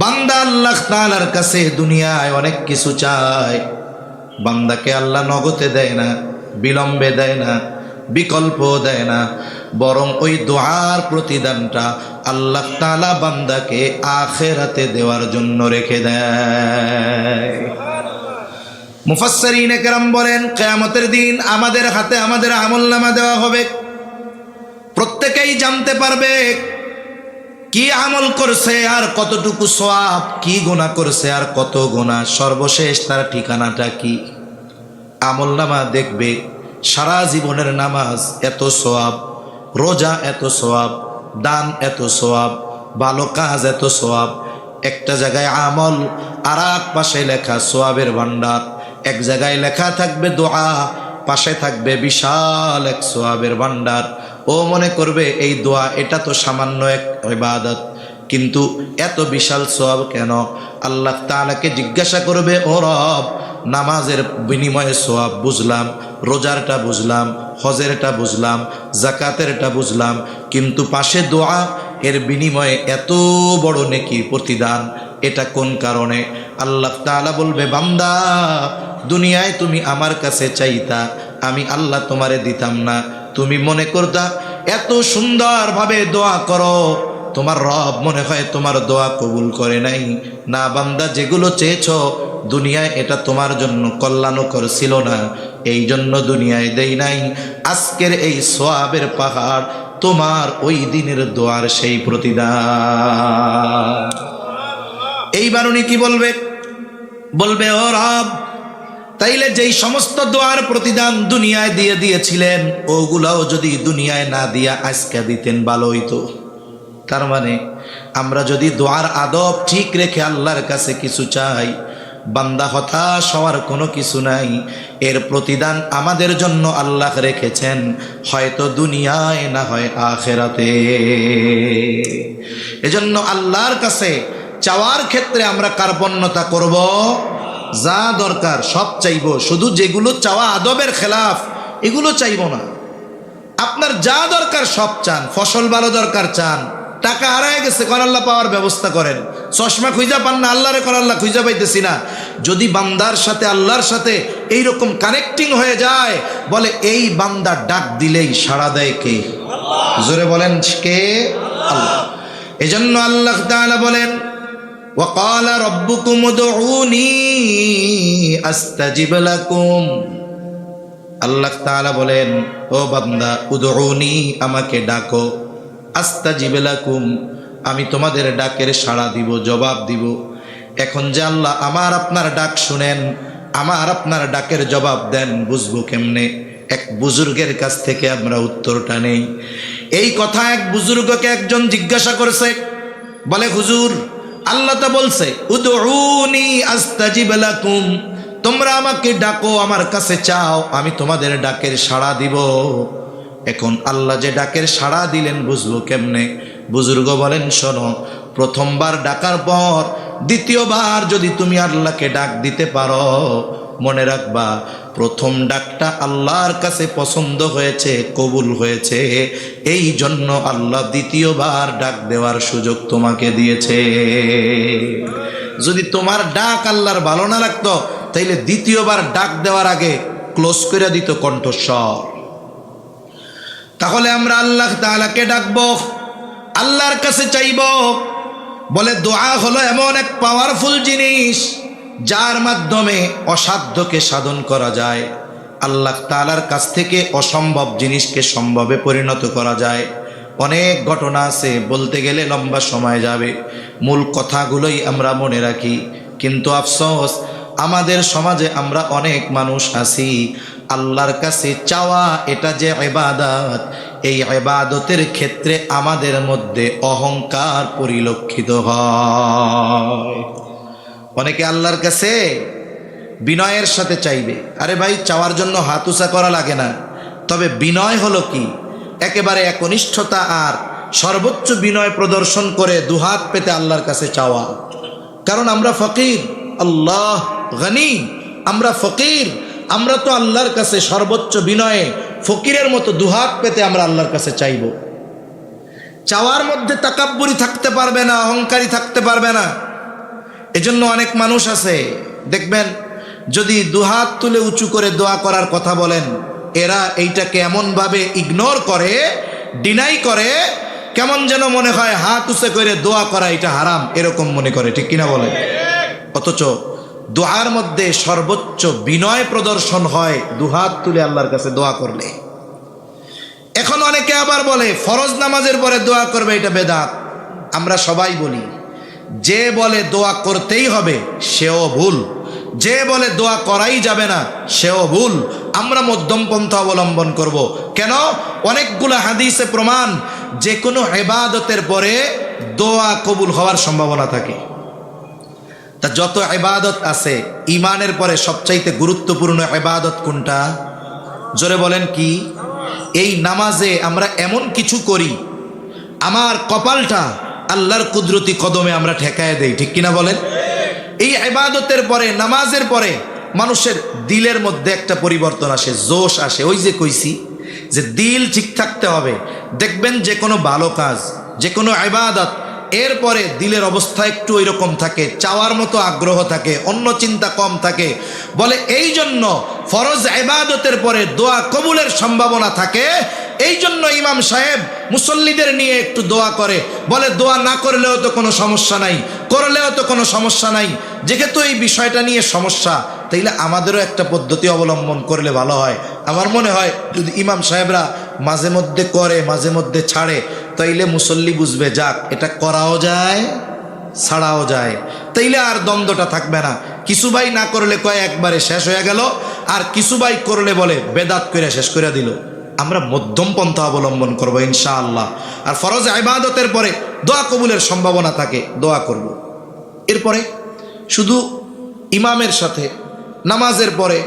Speaker 1: বান্দা আল্লাহ তাআলার কাছে দুনিয়ায় অনেক কিছু চায়, বান্দাকে আল্লাহ নগদে দেয় না, বিলম্বে দেয় না, বিকল্প দেয় না, বরং ওই দোয়ার প্রতিদানটা আল্লাহ তাআলা বান্দাকে আখিরাতে দেওয়ার জন্য রেখে দেয়। মুফাসসিরিনে কেরাম বলেন, কিয়ামতের দিন আমাদের হাতে আমাদের আমলনামা দেওয়া হবে। প্রত্যেকেই জানতে পারবে কি আমল করছে আর কতটুকু সওয়াব, কি গুনাহ করছে আর কত গুনাহ, সর্বশেষ তার ঠিকানাটা কি। আমলনামা দেখবে সারা জীবনের নামাজ এত সওয়াব, রোজা এত সওয়াব, দান এত সওয়াব, ভালো কাজ এত সওয়াব। একটা জায়গায় আমল আর এক পাশে লেখা সওয়াবের ভান্ডার, এক জায়গায় লেখা থাকবে দোয়া, পাশে থাকবে বিশাল এক সওয়াবের ভান্ডার। ও মনে করবে এই দোয়া এটা তো সামান্য এক ইবাদত, কিন্তু এত বিশাল সওয়াব কেন? আল্লাহ তাআলাকে জিজ্ঞাসা করবে, ও রব, নামাজের বিনিময়ে সওয়াব বুঝলাম, রোজারটা বুঝলাম, হজেরটা বুঝলাম, যাকাতেরটা বুঝলাম, কিন্তু পাশে দোয়া, এর বিনিময়ে এত বড় নেকি প্রতিদান, এটা কোন কারণে? আল্লাহ তাআলা বলবে, বান্দা, দুনিয়ায় তুমি আমার কাছে চাইতা, আমি আল্লাহ তোমারে দিতাম না। তুমি মনে করতা এত সুন্দরভাবে দোয়া করো, তোমার রব মনে হয় তোমার দোয়া কবুল করে নাই। না বান্দা, যেগুলো চেয়েছো দুনিয়ায় এটা তোমার জন্য কল্যাণকর ছিল না, এই জন্য দুনিয়ায় দেই নাই। আজকের এই সওয়াবের পাহাড় তোমার ওই দিনের দোয়ার সেই প্রতিদান। এইবার উনি কি বলবে? বলবে, ও রব, তাইলে যেই সমস্ত দোয়ার প্রতিদান দুনিয়ায় দিয়ে দিয়েছিলেন, ওগুলাও যদি দুনিয়ায় না দিয়া আজকে দিতেন ভালো হইতো। তার মানে আমরা যদি দোয়ার আদব ঠিক রেখে আল্লাহর কাছে কিছু চাই, বান্দা হতাশ হওয়ার কোনো কিছু নাই। এর প্রতিদান আমাদের জন্য আল্লাহ রেখেছেন, হয়তো দুনিয়ায় না হয় আখিরাতে। এজন্য আল্লাহর কাছে চাওয়ার ক্ষেত্রে আমরা কার্পণ্যতা করব, যা দরকার সব চাইব, শুধু যেগুলো চাওয়া আদবের খেলাফ এগুলো চাইব না। আপনার যা দরকার সব চান, ফসল ভালো দরকার চান, টাকা হারায় গেছে কোন আল্লাহ পাওয়ার ব্যবস্থা করেন, চশমা খুঁজা পান না, আল্লাহরে কোন আল্লাহ খুঁজা পাইতেছি না। যদি বান্দার সাথে আল্লাহর সাথে এইরকম কানেক্টিং হয়ে যায়, বলে এই বান্দা ডাক দিলেই সাড়া দেয় কে? জোরে বলেন কে? আল্লাহ। এজন্য আল্লাহ তাআলা বলেন, وقال ربكم ادعوني استجب لكم। আল্লাহ তাআলা বলেন, ও বান্দা, উদউনি, আমাকে ডাকো, আস্তাজিব লাকুম, আমি তোমাদের ডাকের সাড়া দিব, জবাব দিব। এখন যে আল্লাহ আমার আপনার ডাক শুনেন, আমার আপনার ডাকের জবাব দেন, বুঝবো কেমনে? এক বুজুর্গের কাছ থেকে আমরা উত্তরটা নেই। এই কথা এক বুজুর্গকে একজন জিজ্ঞাসা করেছে, বলে, হুজুর, আল্লাহ তো বলছে উদউনি আস্তাজিব লাকুম, তোমরা আমাকে ডাকো, আমার কাছে চাও, আমি তোমাদের ডাকের সাড়া দিব। এখন আল্লাহ যে ডাকের সাড়া দিলেন বুঝবো কেমনে? বুজুর্গ বলেন, শোনো, প্রথমবার ডাকার পর দ্বিতীয়বার যদি তুমি আল্লাহকে ডাক দিতে পারো, মনে রাখবা প্রথম ডাকটা আল্লাহর কাছে পছন্দ হয়েছে, কবুল হয়েছে, এই জন্য আল্লাহ দ্বিতীয়বার ডাক দেওয়ার সুযোগ তোমাকে দিয়েছে। যদি তোমার ডাক আল্লাহর ভালো না লাগতো, তাইলে দ্বিতীয়বার ডাক দেওয়ার আগে ক্লোজ করে দিত কণ্ঠস্বর। তাহলে আমরা আল্লাহ তাআলাকে ডাকবো, আল্লাহর কাছে চাইব। বলে দোয়া হলো এমন এক পাওয়ারফুল জিনিস, যার মাধ্যমে অসাধ্যকে সাধন করা যায়, আল্লাহ তাআলার কাছ থেকে অসম্ভব জিনিসকে সম্ভবে পরিণত করা যায়। অনেক ঘটনা আছে, বলতে গেলে লম্বা সময় যাবে, মূল কথাগুলোই আমরা মনে রাখি। কিন্তু আফসোস, আমাদের সমাজে আমরা অনেক মানুষ আছি, আল্লাহর কাছে চাওয়া এটা যে ইবাদত, এই ইবাদতের ক্ষেত্রে আমাদের মধ্যে অহংকার পরিলক্ষিত হয়। অনেকে আল্লাহর কাছে বিনয়ের সাথে চাইবে। আরে ভাই, চাওয়ার জন্য হাত উঁচা করা লাগে না, তবে বিনয় হলো কি? একেবারে একনিষ্ঠতা আর সর্বোচ্চ বিনয় প্রদর্শন করে দুহাত পেতে আল্লাহর কাছে চাওয়া। কারণ আমরা ফকির, আল্লাহ গনি, আমরা ফকির, আমরা তো আল্লাহর কাছে সর্বোচ্চ বিনয়ে ফকিরের মতো দুহাত পেতে আমরা আল্লাহর কাছে চাইব। চাওয়ার মধ্যে তাকাব্বুরি থাকতে পারবে না, অহংকারী থাকতে পারবে না। এজন্য অনেক মানুষ আছে দেখবেন, যদি দুহাত তুলে উঁচু করে দোয়া করার কথা বলেন, এরা এইটাকে এমনভাবে ইগনোর করে, ডিনাই করে, কেমন যেন মনে হয় হাত উঁচে করে দোয়া করা এটা হারাম, এরকম মনে করে, ঠিক কিনা বলেন? অথচ দোয়ার মধ্যে সর্বোচ্চ বিনয় প্রদর্শন হয় দুহাত তুলে আল্লাহর কাছে দোয়া করলে। এখন অনেকে আবার বলে ফরজ নামাজের পরে দোয়া করবে, এটা বেদাত। আমরা সবাই বলি, যে বলে দোয়া করতেই হবে সেও ভুল, যে বলে দোয়া করাই যাবে না সেও ভুল। আমরা মধ্যম পন্থা অবলম্বন করব। কেন? অনেকগুলো হাদিসে প্রমাণ, যে কোনো ইবাদতের পরে দোয়া কবুল হওয়ার সম্ভাবনা থাকে। তা যত ইবাদত আছে, ইমানের পরে সবচাইতে গুরুত্বপূর্ণ ইবাদত কোনটা? জোরে বলেন কি? এই নামাজে আমরা এমন কিছু করি, আমার কপালটা আল্লাহর কুদরতি কদমে আমরা ঠেকায় দেই, ঠিক কিনা বলেন? এই ইবাদতের পরে, নামাজের পরে মানুষের দিলের মধ্যে একটা পরিবর্তন আসে, জোশ আসে। ওই যে কইছি যে দিল ঠিক থাকতে হবে। দেখবেন যে কোনো ভালো কাজ, যে কোনো ইবাদত, এরপরে দিলের অবস্থা একটু ওই রকম থাকে, চাওয়ার মতো আগ্রহ থাকে, অন্য চিন্তা কম থাকে। বলে এই জন্য ফরজ ইবাদতের পরে দোয়া কবুলের সম্ভাবনা থাকে। এই জন্য ইমাম সাহেব মুসল্লিদের নিয়ে একটু দোয়া করে, বলে দোয়া না করলেও তো কোনো সমস্যা নাই, করলেও তো কোনো সমস্যা নাই। যেহেতু এই বিষয়টা নিয়ে সমস্যা, তাইলে আমাদেরও একটা পদ্ধতি অবলম্বন করলে ভালো হয়। আমার মনে হয় যদি ইমাম সাহেবরা মাঝে মধ্যে করে, মাঝে মধ্যে ছাড়ে, তাইলে মুসল্লি বুঝবে, যাক এটা করাও যায়, ছাড়াও যায়, তাইলে আর দ্বন্দ্বটা থাকবে না। কিছু ভাই না করলে কয় একবারে শেষ হয়ে গেল, আর কিছু ভাই করলে বলে বেদাত করে শেষ করে দিল। আমরা মধ্যম পন্থা অবলম্বন করবো ইনশাআল্লাহ। আর ফরজ ইবাদতের পরে দোয়া কবুলের সম্ভাবনা থাকে, দোয়া করব। এরপরে শুধু ইমামের সাথে নামাজের পরে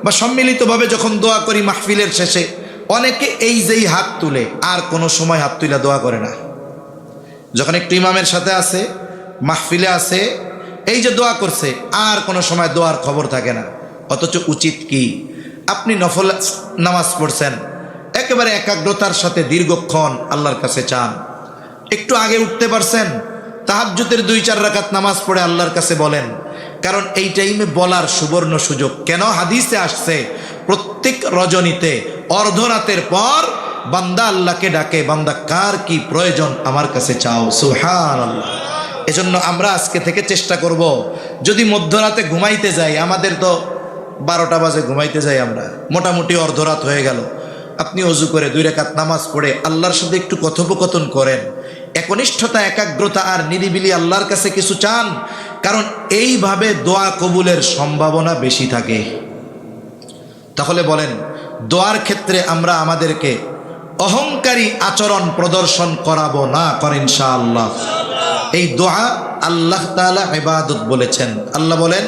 Speaker 1: বা সম্মিলিতভাবে যখন দোয়া করি মাহফিলের শেষে, অনেকে এই যেই হাত তুলে আর কোনো সময় হাত তুলে দোয়া করে না। যখন একটু ইমামের সাথে আছে, মাহফিলে আছে, এই যে দোয়া করছে, আর কোনো সময় দোয়ার খবর থাকে না। অথচ উচিত কি, আপনি নফল নামাজ পড়ছেন, একেবারে একাগ্রতার সাথে দীর্ঘক্ষণ আল্লাহর কাছে চান। একটু আগে উঠতে পারছেন, তাহাজ্জুদের 2-4 রাকাত নামাজ পড়ে আল্লাহর কাছে বলেন। কারণ এই টাইমে বলার সুবর্ণ সুযোগ। কেন? হাদিসে আসছে প্রত্যেক রজনীতে অর্ধরাতের পর বান্দা আল্লাহকে ডাকে, বান্দা কার কি প্রয়োজন আমার কাছে চাও। সুবহানাল্লাহ। এজন্য আমরা আজকে থেকে চেষ্টা করব, যদি মধ্যরাতে ঘুমাইতে যাই, আমাদের তো 12টা বাজে ঘুমাইতে যাই আমরা, মোটামুটি অর্ধরাত হয়ে গেল, আপনি অজু করে 2 রাকাত নামাজ পড়ে আল্লাহর সাথে একটু কথোপকথন করেন, একনিষ্ঠতা, একাগ্রতা আর নিরিবিলি আল্লাহর কাছে কিছু চান। কারণ এইভাবে দোয়া কবুলের সম্ভাবনা বেশি থাকে। তাহলে বলেন, দোয়ার ক্ষেত্রে আমরা আমাদেরকে অহংকারী আচরণ প্রদর্শন করাবো না, করেন ইনশাআল্লাহ। এই দোয়া আল্লাহ তাআলা ইবাদত বলেছেন। আল্লাহ বলেন,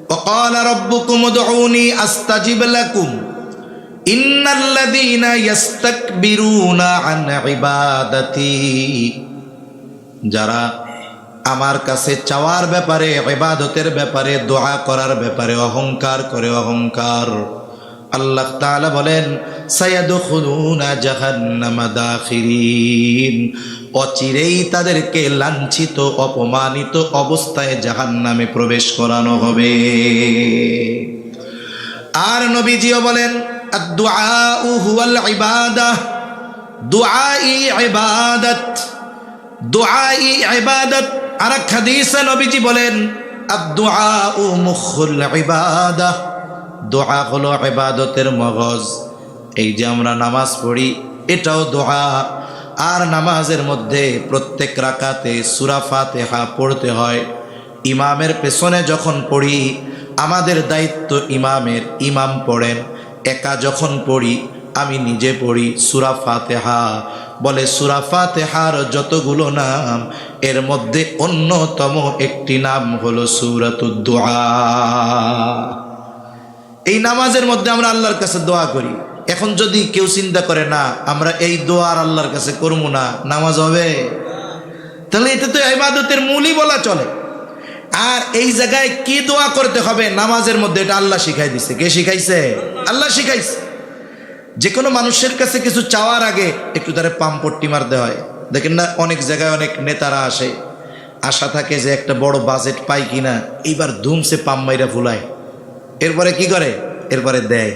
Speaker 1: ওয়াকালা রাব্বুকুম উদউনি আস্তাজিব লাকুম ইন্নাল্লাযীনা ইস্তাকবিরুনা আন ইবাদাতি। যারা আমার কাছে চাওয়ার ব্যাপারে, ইবাদতের ব্যাপারে, দোয়া করার ব্যাপারে অহংকার করে, অহংকার, আল্লাহ তাআলা বলেন সায়াদখুলুনা জাহান্নামা দাখিরিন, অচিরেই তাদেরকে লাঞ্ছিত, অপমানিত অবস্থায় জাহান্নামে প্রবেশ করানো হবে। আর নবীজিও বলেন আদ-দুআউ হুয়াল ইবাদাহ, দুআই ইবাদত, দুআই ইবাদত। আর এক হাদিসে নবীজি বলেন আদ-দুআউ মুখুল ইবাদাহ, দোয়া হলো ইবাদতের মগজ। এই যে আমরা নামাজ পড়ি, এটাও দোয়া। আর নামাজের মধ্যে প্রত্যেক রাকাতে সূরা ফাতিহা পড়তে হয়। ইমামের পেছনে যখন পড়ি, আমাদের দায়িত্ব ইমামের, ইমাম পড়েন। একা যখন পড়ি, আমি নিজে পড়ি সূরা ফাতিহা। বলে সূরা ফাতিহার যতগুলো নাম, এর মধ্যে অন্যতম একটি নাম হলো সূরাতুদ দুআ। এই নামাজের মধ্যে আমরা আল্লাহর কাছে দোয়া করি। এখন যদি কেউ চিন্তা করে না আমরা এই দোয়া আর আল্লাহর কাছে করবো না, নামাজ হবে? তাহলে এটা তো ইবাদতের মূলই বলা চলে। আর এই জায়গায় কি দোয়া করতে হবে নামাজের মধ্যে, এটা আল্লাহ শিখাই দিছে। কে শিখাইছে? আল্লাহ শিখাইছে। যে কোনো মানুষের কাছে কিছু চাওয়ার আগে একটু তারে পাম্পট্টি মারতে হয়। দেখেন না, অনেক জায়গায় অনেক নেতারা আসে, আশা থাকে যে একটা বড় বাজেট পাই কিনা, এইবার ধুমসে পাম মাইরা ফুলায়, এরপরে কি করে? এরপরে দেয়।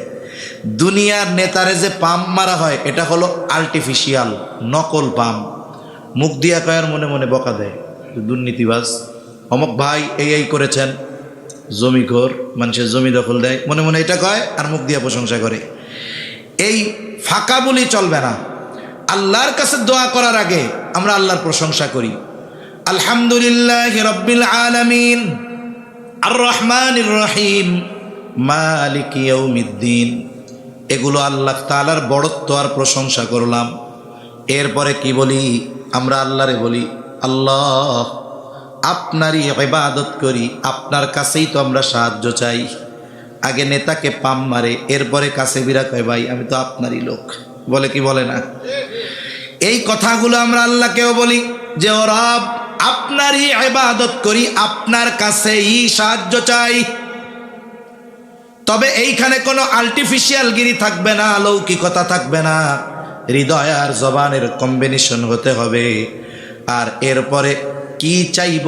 Speaker 1: দুনিয়ার নেতারে যে পাম্প মারা হয় এটা হলো আর্টিফিশিয়াল, নকল পাম্প। মুখ দিয়া কয়ার মনে মনে বকা দেয়, দুর্নীতিবাজ অমুক ভাই এই করেছেন, জমিখোর, মানুষের জমি দখল দেয়, মনে মনে এটা কয় আর মুখ দিয়া প্রশংসা করে। এই ফাঁকা বলি চলবে না। আল্লাহর কাছে দোয়া করার আগে আমরা আল্লাহর প্রশংসা করি। আলহামদুলিল্লাহি রাব্বিল আলামিন আর রহমানির রহিম মালিকি ইয়াউমিদ্দিন, এগুলো আল্লাহ তাআলার বড়ত্ব আর প্রশংসা করলাম। এরপরে কি বলি? আমরা আল্লাহরে বলি, আল্লাহ আপনারই ইবাদত করি, আপনার কাছেই তো আমরা সাহায্য চাই। আগে নেতাকে পাম মারে, এরপরে কাছে বিরা কয় ভাই আমি তো আপনারই লোক, বলে কি বলে না? এই কথাগুলো আমরা আল্লাহকেও বলি যে ও রব আপনারই ইবাদত করি, আপনার কাছেই সাহায্য চাই। তবে এইখানে কোনো আর্টিফিশিয়াল গিরি থাকবে না, লৌকিকতা থাকবে না, হৃদয় আর জবানের কম্বিনেশন হতে হবে। আর এরপরে কি চাইব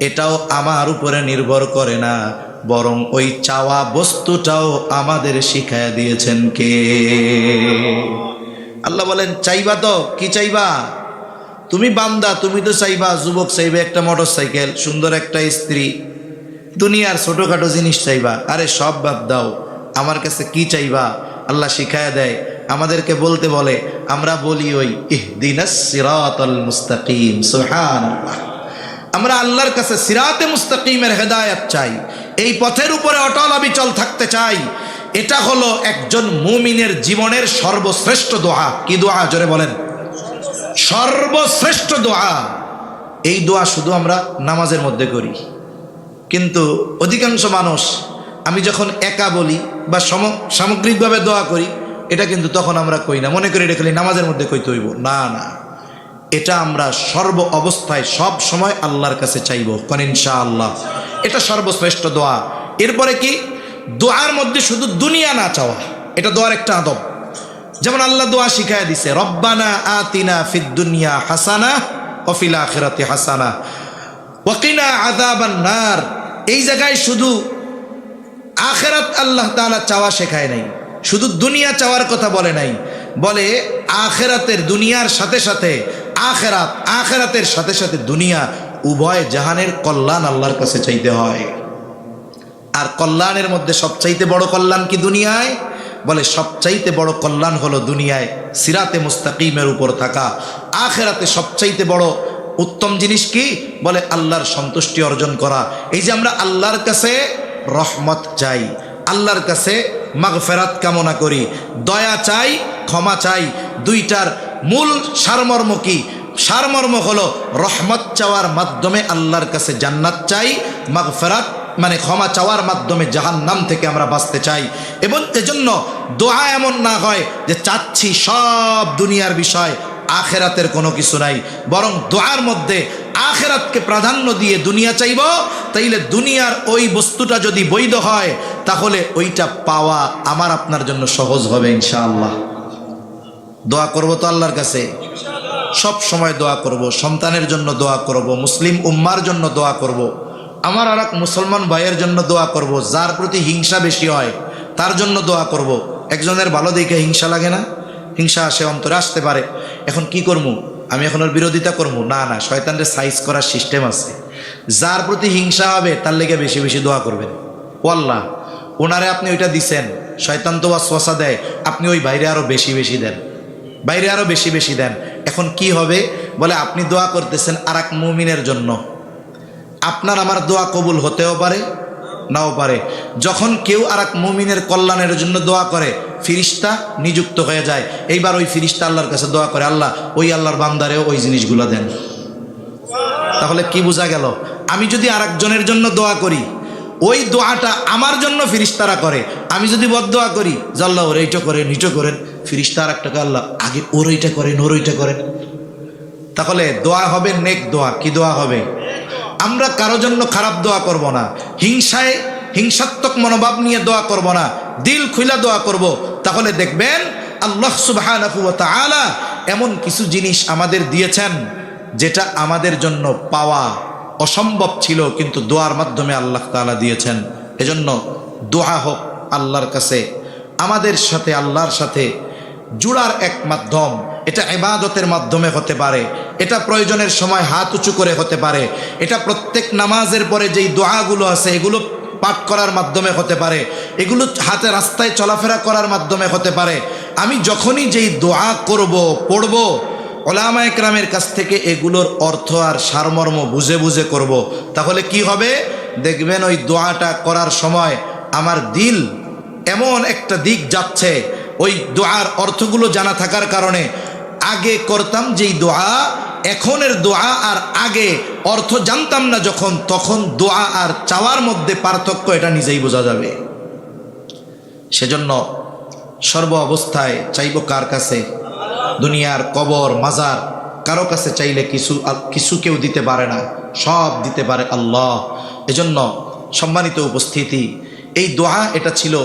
Speaker 1: এটাও আমার উপরে নির্ভর করে না, বরং ওই চাওয়া বস্তুটাও আমাদের শিখায়া দিয়েছেন কে? আল্লাহ বলেন চাইবা তো কি চাইবা? তুমি বান্দা, তুমি তো চাইবা, যুবক চাইবে একটা মোটর সাইকেল, সুন্দর একটা স্ত্রী, দুনিয়ার ছোটখাটো জিনিস চাইবা। আরে সব বাদ দাও, আমার কাছে কি চাইবা? আল্লাহ শিখায়া দেয়, আমাদেরকে বলতে বলে, আমরা বলি ওই ইহদিনাস সিরাতাল মুস্তাকিম। সুবহানাল্লাহ। আমরা আল্লাহর কাছে সিরাতে মুস্তাকিমের হেদায়েত চাই, এই পথের উপরে অটল অবিচল থাকতে চাই। এটা হলো একজন মুমিনের জীবনের সর্বশ্রেষ্ঠ দোয়া। কি দোয়া? জোরে বলেন। সর্বশ্রেষ্ঠ দোয়া। এই দোয়া শুধু আমরা নামাজের মধ্যে করি, কিন্তু অধিকাংশ মানুষ আমি যখন একা বলি বা সামগ্রিকভাবে দোয়া করি, এটা কিন্তু তখন আমরা কই না, মনে করি এটা খালি নামাজের মধ্যে কইতে হইব। না না, এটা আমরা সর্ব অবস্থায় সব সময় আল্লাহর কাছে চাইব, কারণ ইনশাআল্লাহ এটা সর্বশ্রেষ্ঠ দোয়া। এরপরে কি? দোয়ার মধ্যে শুধু দুনিয়া না চাওয়া, এটা দোয়ার একটা আদব। যেমন আল্লাহ দোয়া শিখায় দিছে, রব্বানা আতিনা ফিদ দুনিয়া হাসানা ওয়া ফিল আখিরাতি হাসানা ওয়া কিনা আযাবান নার। এই জায়গায় শুধু আখিরাত আল্লাহ তাআলা চাওয়া শেখায় নাই, শুধু দুনিয়া চাওয়ার কথা বলে নাই, বলে আখিরাতের, দুনিয়ার সাথে সাথে আখিরাত, আখিরাতের সাথে সাথে দুনিয়া, উভয় জাহানের কল্যাণ আল্লাহর কাছে চাইতে হয়। আর কল্যাণের মধ্যে সবচাইতে বড় কল্যাণ কি দুনিয়ায়? বলে সবচাইতে বড় কল্যাণ হলো দুনিয়ায় সিরাতে মুস্তাকিমের উপর থাকা। আখিরাতে সবচাইতে বড় উত্তম জিনিস কি? বলে আল্লাহর সন্তুষ্টি অর্জন করা। এই যে আমরা আল্লাহর কাছে রহমত চাই, আল্লাহর কাছে মাগফিরাত কামনা করি, দয়া চাই, ক্ষমা চাই, দুইটার মূল সারমর্ম কি? সারমর্ম হলো রহমত চাওয়ার মাধ্যমে আল্লাহর কাছে জান্নাত চাই, মাগফিরাত মানে ক্ষমা চাওয়ার মাধ্যমে জাহান্নাম থেকে আমরা বাঁচতে চাই। এবং এজন্য দোয়া এমন না হয় যে চাচ্ছি সব দুনিয়ার বিষয়, আখেরাতের কোনো কিছু নাই, বরং দোয়ার মধ্যে আখেরাতকে প্রাধান্য দিয়ে দুনিয়া চাইব। তাইলে দুনিয়ার ওই বস্তুটা যদি বৈধ হয়, তাহলে ওইটা পাওয়া আমার আপনার জন্য সহজ হবে ইনশাআল্লাহ। দোয়া করব তো আল্লাহর কাছে, সব সময় দোয়া করব, সন্তানের জন্য দোয়া করব, মুসলিম উম্মার জন্য দোয়া করব, আমার আর এক মুসলমান ভাইয়ের জন্য দোয়া করব, যার প্রতি হিংসা বেশি হয় তার জন্য দোয়া করব। একজনের ভালো দেখে হিংসা লাগে না? হিংসা আসে, অন্তরে আসতে পারে। এখন কি করবো? আমি এখন ওর বিরোধিতা করবো? না না, শয়তানের সাইজ করার সিস্টেম আছে। যার প্রতি হিংসা হবে তার লেগে বেশি বেশি দোয়া করবেন। ও আল্লাহ, ওনারে আপনি ওইটা দিছেন, শয়তান তো ওয়াসওয়াসা দেয়, আপনি ওই বাইরে আরো বেশি বেশি দেন, বাইরে আরো বেশি বেশি দেন। এখন কি হবে? বলে আপনি দোয়া করতেছেন আর এক মুমিনের জন্য, আপনার আমার দোয়া কবুল হতেও পারে নাও পারে। যখন কেউ আর এক মুমিনের কল্যাণের জন্য দোয়া করে, ফিরিস্তা নিযুক্ত হয়ে যায়। এইবার ওই ফিরিস্তা আল্লাহর কাছে দোয়া করে, আল্লাহ ওই আল্লাহর বান্দারেও ওই জিনিসগুলো দেন। তাহলে কি বোঝা গেল? আমি যদি আরেকজনের জন্য দোয়া করি, ওই দোয়াটা আমার জন্য ফিরিস্তারা করে। আমি যদি বদদোয়া করি যে আল্লাহ ওর এইটা করেন, এইটা করেন, ফিরিস্তা আর একটাকে আল্লাহ আগে ওর এইটা করেন, ওর ওইটা করেন। তাহলে দোয়া হবে নেক দোয়া। কি দোয়া হবে? আমরা কারো জন্য খারাপ দোয়া করব না, হিংসাত্মক মনোভাব নিয়ে দোয়া করব না, দিল খুলা দোয়া করব। তাহলে দেখবেন আল্লাহ সুবহানাহু ওয়া তাআলা এমন কিছু জিনিস আমাদের দিয়েছেন যেটা আমাদের জন্য পাওয়া অসম্ভব ছিল, কিন্তু দোয়ার মাধ্যমে আল্লাহ তাআলা দিয়েছেন। এজন্য দোয়া হোক আল্লাহর কাছে, আমাদের সাথে আল্লাহর সাথে জুড়ার এক মাধ্যম। এটা ইবাদতের মাধ্যমে হতে পারে, এটা প্রয়োজনের সময় হাত উঁচু করে হতে পারে, এটা প্রত্যেক নামাজের পরে যেই দোয়াগুলো আছে এগুলো পাঠ করার মাধ্যমে হতে পারে, এগুলো হাতে রাস্তায় চলাফেরা করার মাধ্যমে হতে পারে। আমি যখনই যেই দোয়া করব পড়ব, ওলামা একরামের কাছ থেকে এগুলোর অর্থ আর সারমর্ম বুঝে বুঝে করব, তাহলে কি হবে দেখবেন ওই দোয়াটা করার সময় আমার দিল এমন একটা দিক যাচ্ছে, ওই দোয়ার অর্থগুলো জানা থাকার কারণে আগে করতাম যেই দোয়া, এখনের দোয়া আর আগে অর্থ জানতাম না যখন, তখন দোয়া আর চাওয়ার মধ্যে পার্থক্য এটা নিজেই বোঝা যাবে। সেজন্য সর্ব অবস্থায় চাইব কার কাছে? দুনিয়ার কবর মাজার কারো কাছে চাইলে কিছু কেউ দিতে পারে না, সব দিতে পারে আল্লাহ। এজন্য সম্মানিত উপস্থিতি, এই দোয়া এটা ছিল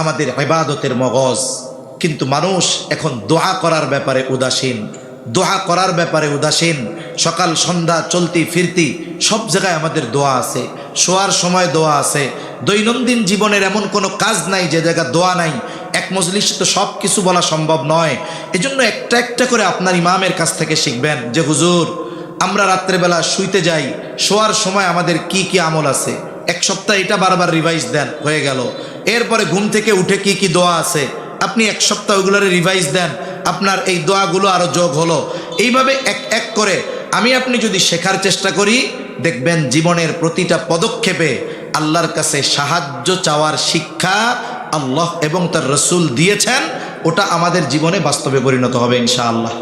Speaker 1: আমাদের ইবাদতের মগজ, কিন্তু মানুষ এখন দোয়া করার ব্যাপারে উদাসীন, দোয়া করার ব্যাপারে উদাসীন। সকাল সন্ধ্যা চলতি ফিরতি সব জায়গায় আমাদের দোয়া আছে, শোয়ার সময় দোয়া আছে, দৈনন্দিন জীবনের এমন কোনো কাজ নাই যে জায়গায় দোয়া নাই। এক মজলিসে তো সব কিছু বলা সম্ভব নয়। এজন্য একটা একটা করে আপনার ইমামের কাছ থেকে শিখবেন যে হুজুর আমরা রাত্রেবেলা শুইতে যাই, শোয়ার সময় আমাদের কি কি আমল আছে, এক সপ্তাহ এটা বারবার রিভাইজ দেন, হয়ে গেল। এরপরে ঘুম থেকে উঠে কি কি দোয়া আছে আপনি এক সপ্তাহ ওগুলোরে রিভাইজ দেন, আপনার এই দোয়াগুলো আরও যোগ হলো। এইভাবে এক এক করে আপনি যদি শেখার চেষ্টা করি, দেখবেন জীবনের প্রতিটা পদক্ষেপে আল্লাহর কাছে সাহায্য চাওয়ার শিক্ষা আল্লাহ এবং তার রসুল দিয়েছেন, ওটা আমাদের জীবনে বাস্তবে পরিণত হবে ইনশাআল্লাহ।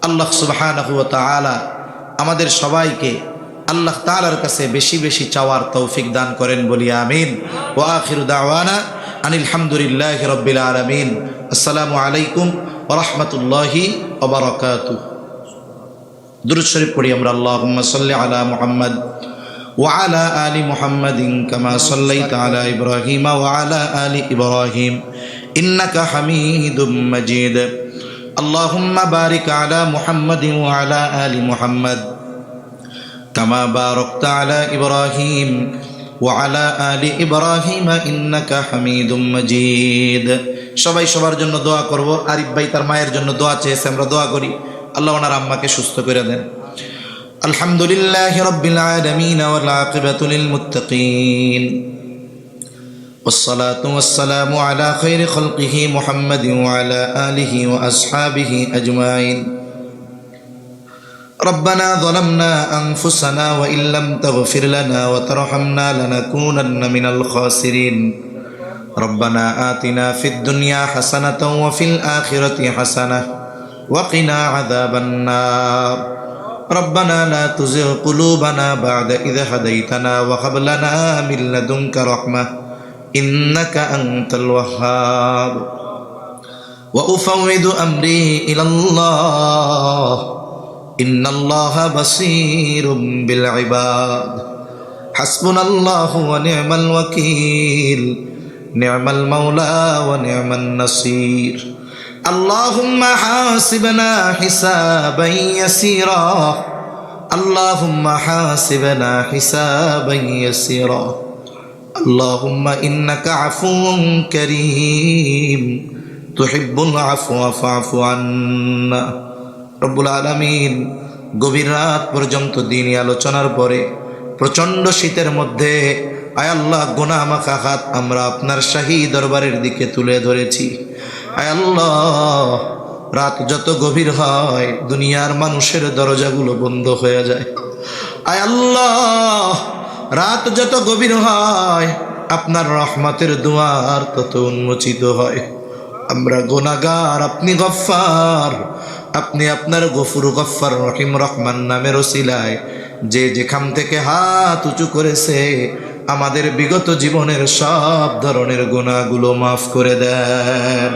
Speaker 1: আল্লাহ সুবহানাহু ওয়া তাআলা আমাদের সবাইকে আল্লাহ তাআলার কাছে বেশি বেশি চাওয়ার তৌফিক দান করেন, বলি আমিন। ওয়া আখিরু দাওয়ানা আনিল হামদুলিল্লাহি রাব্বিল আলামিন। আসসালামু আলাইকুম ওয়া রাহমাতুল্লাহি ওয়া বারাকাতুহু। দুরূদ শরীফ পড়ি আমরা। আল্লাহুম্মা সাল্লি আলা মুহাম্মদ ওয়া আলা আলি মুহাম্মাদিন কামা সাল্লাইতা আলা ইব্রাহিম ওয়া আলা আলি ইব্রাহিম ইন্নাকা হামিদুম মাজিদ। আল্লাহুম্মা বারিক আলা মুহাম্মাদিন ওয়া আলা আলি মুহাম্মাদ কামা বারাকতা আলা ইব্রাহিম ওয়া আলা আলি ইব্রাহিম ইন্নাকা হামিদুম মাজিদ। সবাই সবার জন্য দোয়া করব। আরিফ ভাই তার মায়ের জন্য দোয়া চেয়েছে, আমরা দোয়া করি আল্লাহ ওনার আম্মাকে সুস্থ করে দেন। আলহামদুলিল্লাহি রাব্বিল আলামিন ওয়াল আকিবাতু লিল মুত্তাকিন والصلاة والسلام على خير خلقه محمد وعلى آله وأصحابه أجمعين. ربنا ظلمنا أنفسنا وإن لم تغفر لنا وترحمنا لنكونن من الخاسرين. ربنا آتنا في الدنيا حسنة وفي الآخرة حسنة وقنا عذاب النار. ربنا لا تزغ قلوبنا بعد إذ هديتنا وهب لنا من لدنك رحمة إنك أنت الوهاب. وأفوض أمري إلى الله إن الله بصير بالعباد. حسبنا الله ونعم الوكيل نعم المولى ونعم النصير. اللهم حاسبنا حسابا يسيرا اللهم حاسبنا حسابا يسيرا اللهم إنك عفو كريم تحب العفو فاعف عنا. রব্বুল আলামিন গভীর রাত পর্যন্ত দিনই আলোচনার পরে প্রচণ্ড শীতের মধ্যে আয় আল্লাহ গুনাহ মাখা হাত আমরা আপনার শাহী দরবারের দিকে তুলে ধরেছি। আয় আল্লাহ রাত যত গভীর হয় দুনিয়ার মানুষের দরজাগুলো বন্ধ হয়ে যায়। আয় আল্লাহ রাত যত গভীর হয় আপনার রহমতের দুয়ার তত উন্মোচিত হয়। আমরা গুনাহগার, আপনি গফফার, আপনি আপনার গফুর গফফার রহিম রহমান নামের ওসিলায় যে যেখান থেকে হাত উঁচু করেছে আমাদের বিগত জীবনের সব ধরনের গুনাহগুলো মাফ করে দেন।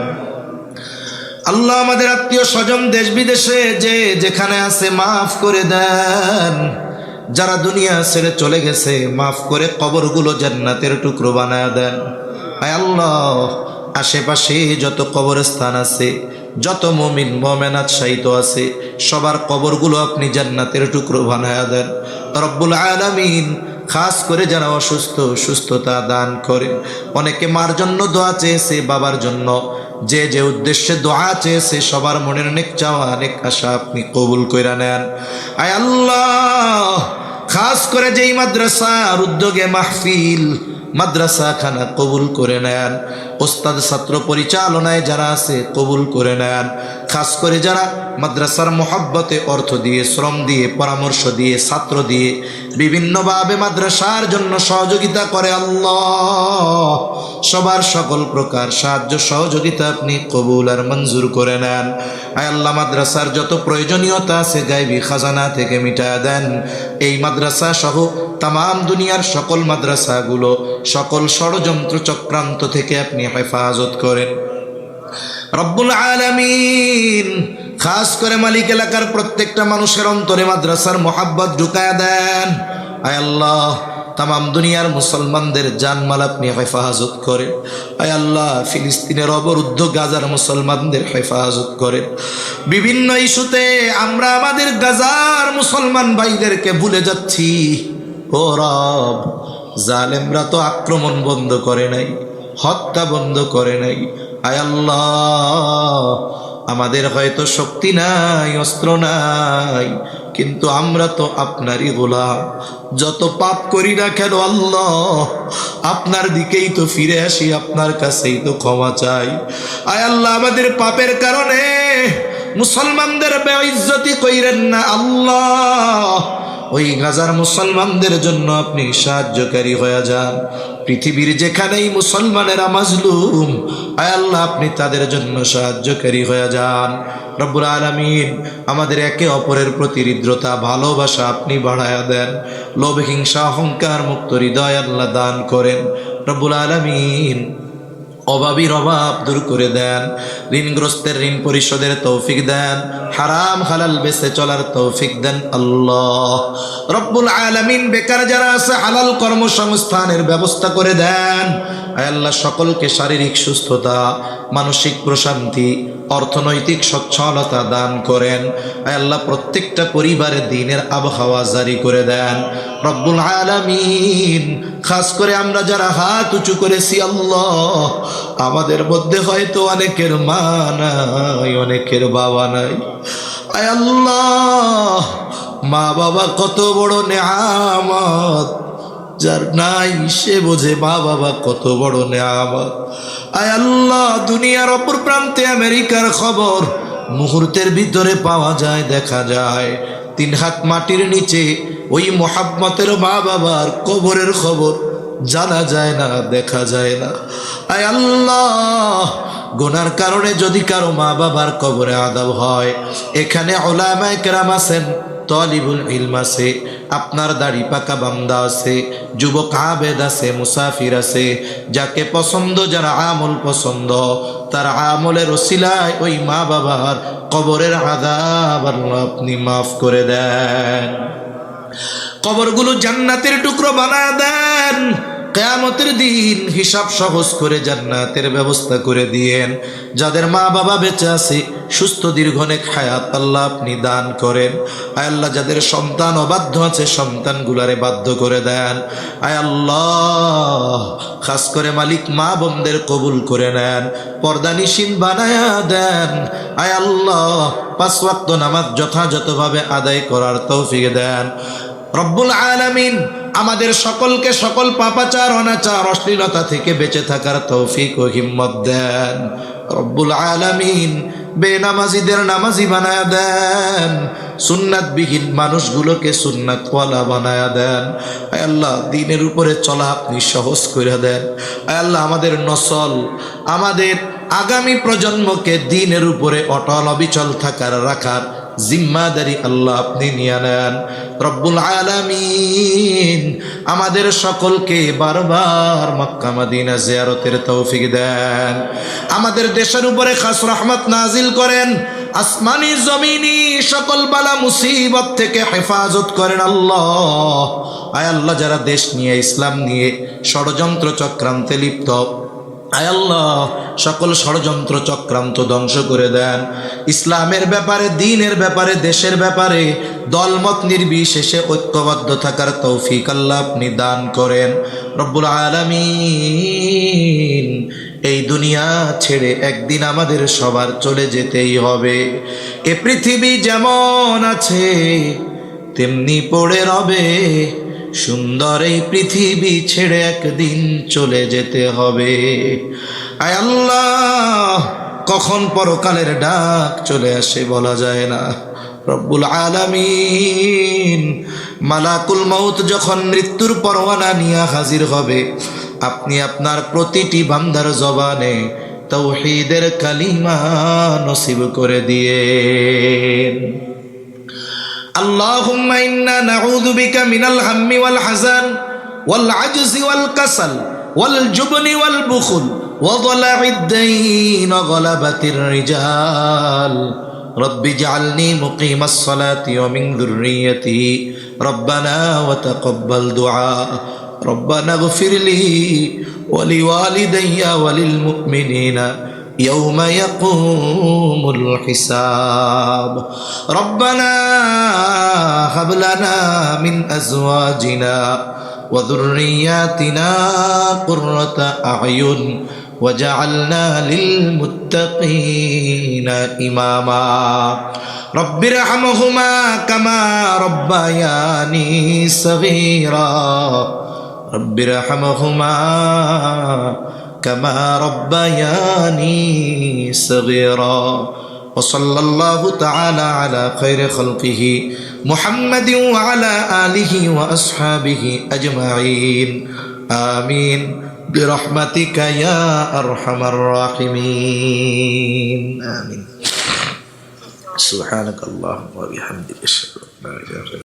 Speaker 1: আল্লাহ আমাদের আত্মীয় স্বজন দেশ বিদেশে যে যেখানে আছে মাফ করে দেন। যারা দুনিয়া ছেড়ে চলে গেছে মাফ করে কবরগুলো জান্নাতের টুকরো বানায় দেন। আয় আল্লাহ, আশেপাশে যত কবরস্থান আছে, যত মুমিন মুমিনাত শায়িত আছে, সবার কবরগুলো আপনি জান্নাতের টুকরো বানায়া দেন রব্বুল আলামিন। খাস করে যারা অসুস্থ, সুস্থতা দান করেন। অনেকে মার জন্য দোয়া চেয়েছে, বাবার জন্য, যে যে উদ্দেশ্যে দোয়া চেয়েছে, সবার মনের নেক চাওয়া, নেক আশা আপনি কবুল কইরা নেন। আয় আল্লাহ, খাস করে যেই মাদ্রাসার উদ্যোগে মাহফিল, মাদ্রাসা খানা কবুল করে নেন। ওস্তাদ ছাত্র পরিচালনায় যারা আছে কবুল করে নেন। খাস করে যারা মাদ্রাসার মোহাব্বতে অর্থ দিয়ে, শ্রম দিয়ে, পরামর্শ দিয়ে, ছাত্র দিয়ে বিভিন্নভাবে মাদ্রাসার জন্য সহযোগিতা করে, আল্লাহ সবার সকল প্রকার সাহায্য সহযোগিতা আপনি কবুল আর মঞ্জুর করে নেন। আয় আল্লাহ, মাদ্রাসার যত প্রয়োজনীয়তা আছে গায়বী খাজানা থেকে মিটায়া দেন। এই মাদ্রাসা সহ তামাম দুনিয়ার সকল মাদ্রাসাগুলো সকল ষড়যন্ত্র চক্রান্ত থেকে আপনি হেফাজত করেন রব্বুল আলামিন। খাস করে মালিক এলাকার প্রত্যেকটা মানুষের অন্তরে মাদ্রাসার মোহাব্বত ঢুকায়া দেন। আয় আল্লাহ, তামাম দুনিয়ার মুসলমানদের জানমাল আপনি হেফাজত করেন। আয় আল্লাহ, ফিলিস্তিনের অবরুদ্ধ গাজার মুসলমানদের হেফাজত করেন। বিভিন্ন ইস্যুতে আমরা আমাদের গাজার মুসলমান ভাইদেরকে ভুলে যাচ্ছি। ও রব, জালেমরা তো আক্রমণ বন্ধ করে নাই, হত্যা বন্ধ করে নাই। আয় আল্লাহ, আমাদের হয়তো শক্তি নাই, অস্ত্র নাই, কিন্তু আমরা তো আপনারই গোলাম। যত পাপ করি না কেন আল্লাহ, আপনার দিকেই তো ফিরে আসি, আপনার কাছেই তো ক্ষমা চাই। আয় আল্লাহ, আমাদের পাপের কারণে মুসলমানদের বেইজ্জতি কইরেন না আল্লাহ। ওই গাজার মুসলমানদের জন্য আপনি সাহায্যকারী হয়ে যান। পৃথিবীর যেখানেই মুসলমানেরা মাজলুম, আয় আল্লাহ আপনি তাদের জন্য সাহায্যকারী হয়ে যান রব্বুল আলামিন। আমাদের একে অপরের প্রতি হৃদ্রতা, ভালোবাসা আপনি বাড়ায়া দেন। লোভ, হিংসা, অহংকার মুক্ত হৃদয় আল্লাহ দান করেন রব্বুল আলামিন। অভাবীর অভাব দূর করে দেন, ঋণগ্রস্তের ঋণ পরিশোধের তৌফিক দেন, হারাম হালাল বেঁচে চলার তৌফিক দেন আল্লাহ রব্বুল আলামিন। বেকার যারা আছে হালাল কর্মসংস্থানের ব্যবস্থা করে দেন। আয় আল্লাহ, সকলকে শারীরিক সুস্থতা, মানসিক প্রশান্তি, অর্থনৈতিক সচ্ছলতা দান করেন। আয় আল্লাহ, প্রত্যেকটা পরিবারে দ্বীনের আবহাওয়া জারি করে দেন রব্বুল আলামিন। খাস করে আমরা যারা হাত উঁচু করেছি আল্লাহ, আমাদের মধ্যে হয়তো অনেকের মা নাই, অনেকের বাবা নাই। আয় আল্লাহ, মা বাবা কত বড় নেয়ামত, যার নাই সে বোঝে মা বাবা কত বড় নেয়ামত। আয় আল্লাহ, দুনিয়ার অপর প্রান্তে আমেরিকার খবর মুহূর্তের ভিতরে পাওয়া যায়, দেখা যায়। 3 হাত মাটির নিচে ওই মোহাব্বতের মা বাবার কবরের খবর জানা যায় না, দেখা যায় না। আয় আল্লাহ, গুনার কারণে যদি কারো মা বাবার কবরে আযাব হয়, এখানে উলামায়ে কেরাম আছেন, তালিবুল ইলম আছে, আপনার দাড়ি পাকা বান্দা আছে, যুবক আবেদ আছে, মুসাফির আছে, যাকে পছন্দ, যারা আমল পছন্দ, তার আমলের ওসিলায় ওই মা বাবার কবরের আযাব আল্লাহ আপনি মাফ করে দেন। কবরগুলো জান্নাতের টুকরো বানায় দেন। কিয়ামতের দিন হিসাব সহজ করে জান্নাতের ব্যবস্থা করে দিয়েন। যাদের মা বাবা বেঁচে আছে, সুস্থ দীর্ঘনেক হায়াত আল্লাহ আপনি দান করেন। আয় আল্লাহ, যাদের সন্তান অবাধ্য আছে, সন্তানগুলারে বাধ্য করে দেন। আয় আল্লাহ, খাস করে মালিক মা বোনদের কবুল করে নেন, পর্দানিশীন বানায়া দেন। আয় আল্লাহ, 5 ওয়াক্ত নামাজ যথাযথভাবে আদায় করার তৌফিক দেন রব্বুল আলামিন। আমাদের সকলকে সকল পাপাচার, অনাচার, অশ্লীলতা থেকে বেঁচে থাকার তৌফিক ও হিম্মত দেন রব্বুল আলামিন। বেনামাজিদের নামাজি বানায়া দেন, সুন্নাতবিহীন মানুষগুলোকে সুন্নাতওয়ালা বানায়া দেন। আয় আল্লাহ, দ্বীনের উপরে চলা আপনি সহজ করে দেন। আয় আল্লাহ, আমাদের নসল, আমাদের আগামী প্রজন্মকে দ্বীনের উপরে অটল অবিচল রাখার জিম্মাদারি আল্লাহ আপনি নিয়ে নেন রব্বুল আলামিন। আমাদের সকলকে বারবার মক্কা মদিনা জিয়ারতের তৌফিক দেন। আমাদের দেশের উপরে খাস রহমত নাজিল করেন। আসমানি জমিনি সকল বালা মুসিবত থেকে হেফাজত করেন আল্লাহ। আয় আল্লাহ, যারা দেশ নিয়ে ইসলাম নিয়ে ষড়যন্ত্র চক্রান্তে লিপ্ত, আয় আল্লাহ সকল ষড়যন্ত্র চক্রান্ত ধ্বংস করে দেন। ইসলামের ব্যাপারে, দ্বীনের ব্যাপারে, দেশের ব্যাপারে দলমত নির্বিশেষে ঐক্যবদ্ধ থাকার তৌফিক আল্লাহ আপনি দান করেন রব্বুল আলামিন। এই দুনিয়া ছেড়ে একদিন আমাদের সবার চলে যেতেই হবে। এ পৃথিবী যেমন আছে তেমনি পড়ে রবে, সুন্দর এই পৃথিবী ছেড়ে একদিন চলে যেতে হবে। আয় আল্লাহ, কখন পরকালের ডাক চলে আসে বলা যায় না রব্বুল আলামিন। মালাকুল মউত যখন মৃত্যুর পরোয়ানা নিয়ে হাজির হবে, আপনি আপনার প্রতিটি বান্দার জবানে তাওহীদের কালিমা নসিব করে দিয়েন। اللهم إنا نعوذ بك من الهم والحزن والعجز والكسل والجبن والبخل وضلع الدين وغلبة الرجال رب اجعلني مقيم الصلاة ومن ذريتي ربنا وتقبل دعاء ربنا اغفر لي ولوالدي وللمؤمنين يوم يقوم الحساب ربنا هب لنا من أزواجنا وذرياتنا قرة أعين وجعلنا للمتقين إماما رب ارحمهما كما ربياني صغيرا رب ارحمهما كما ربياني صغيرا وصلى الله تعالى على خير خلقه محمد وعلى آله وأصحابه أجمعين آمين برحمتك يا أرحم الراحمين آمين سبحانك اللهم وبحمدك أشهد أن لا إله إلا أنت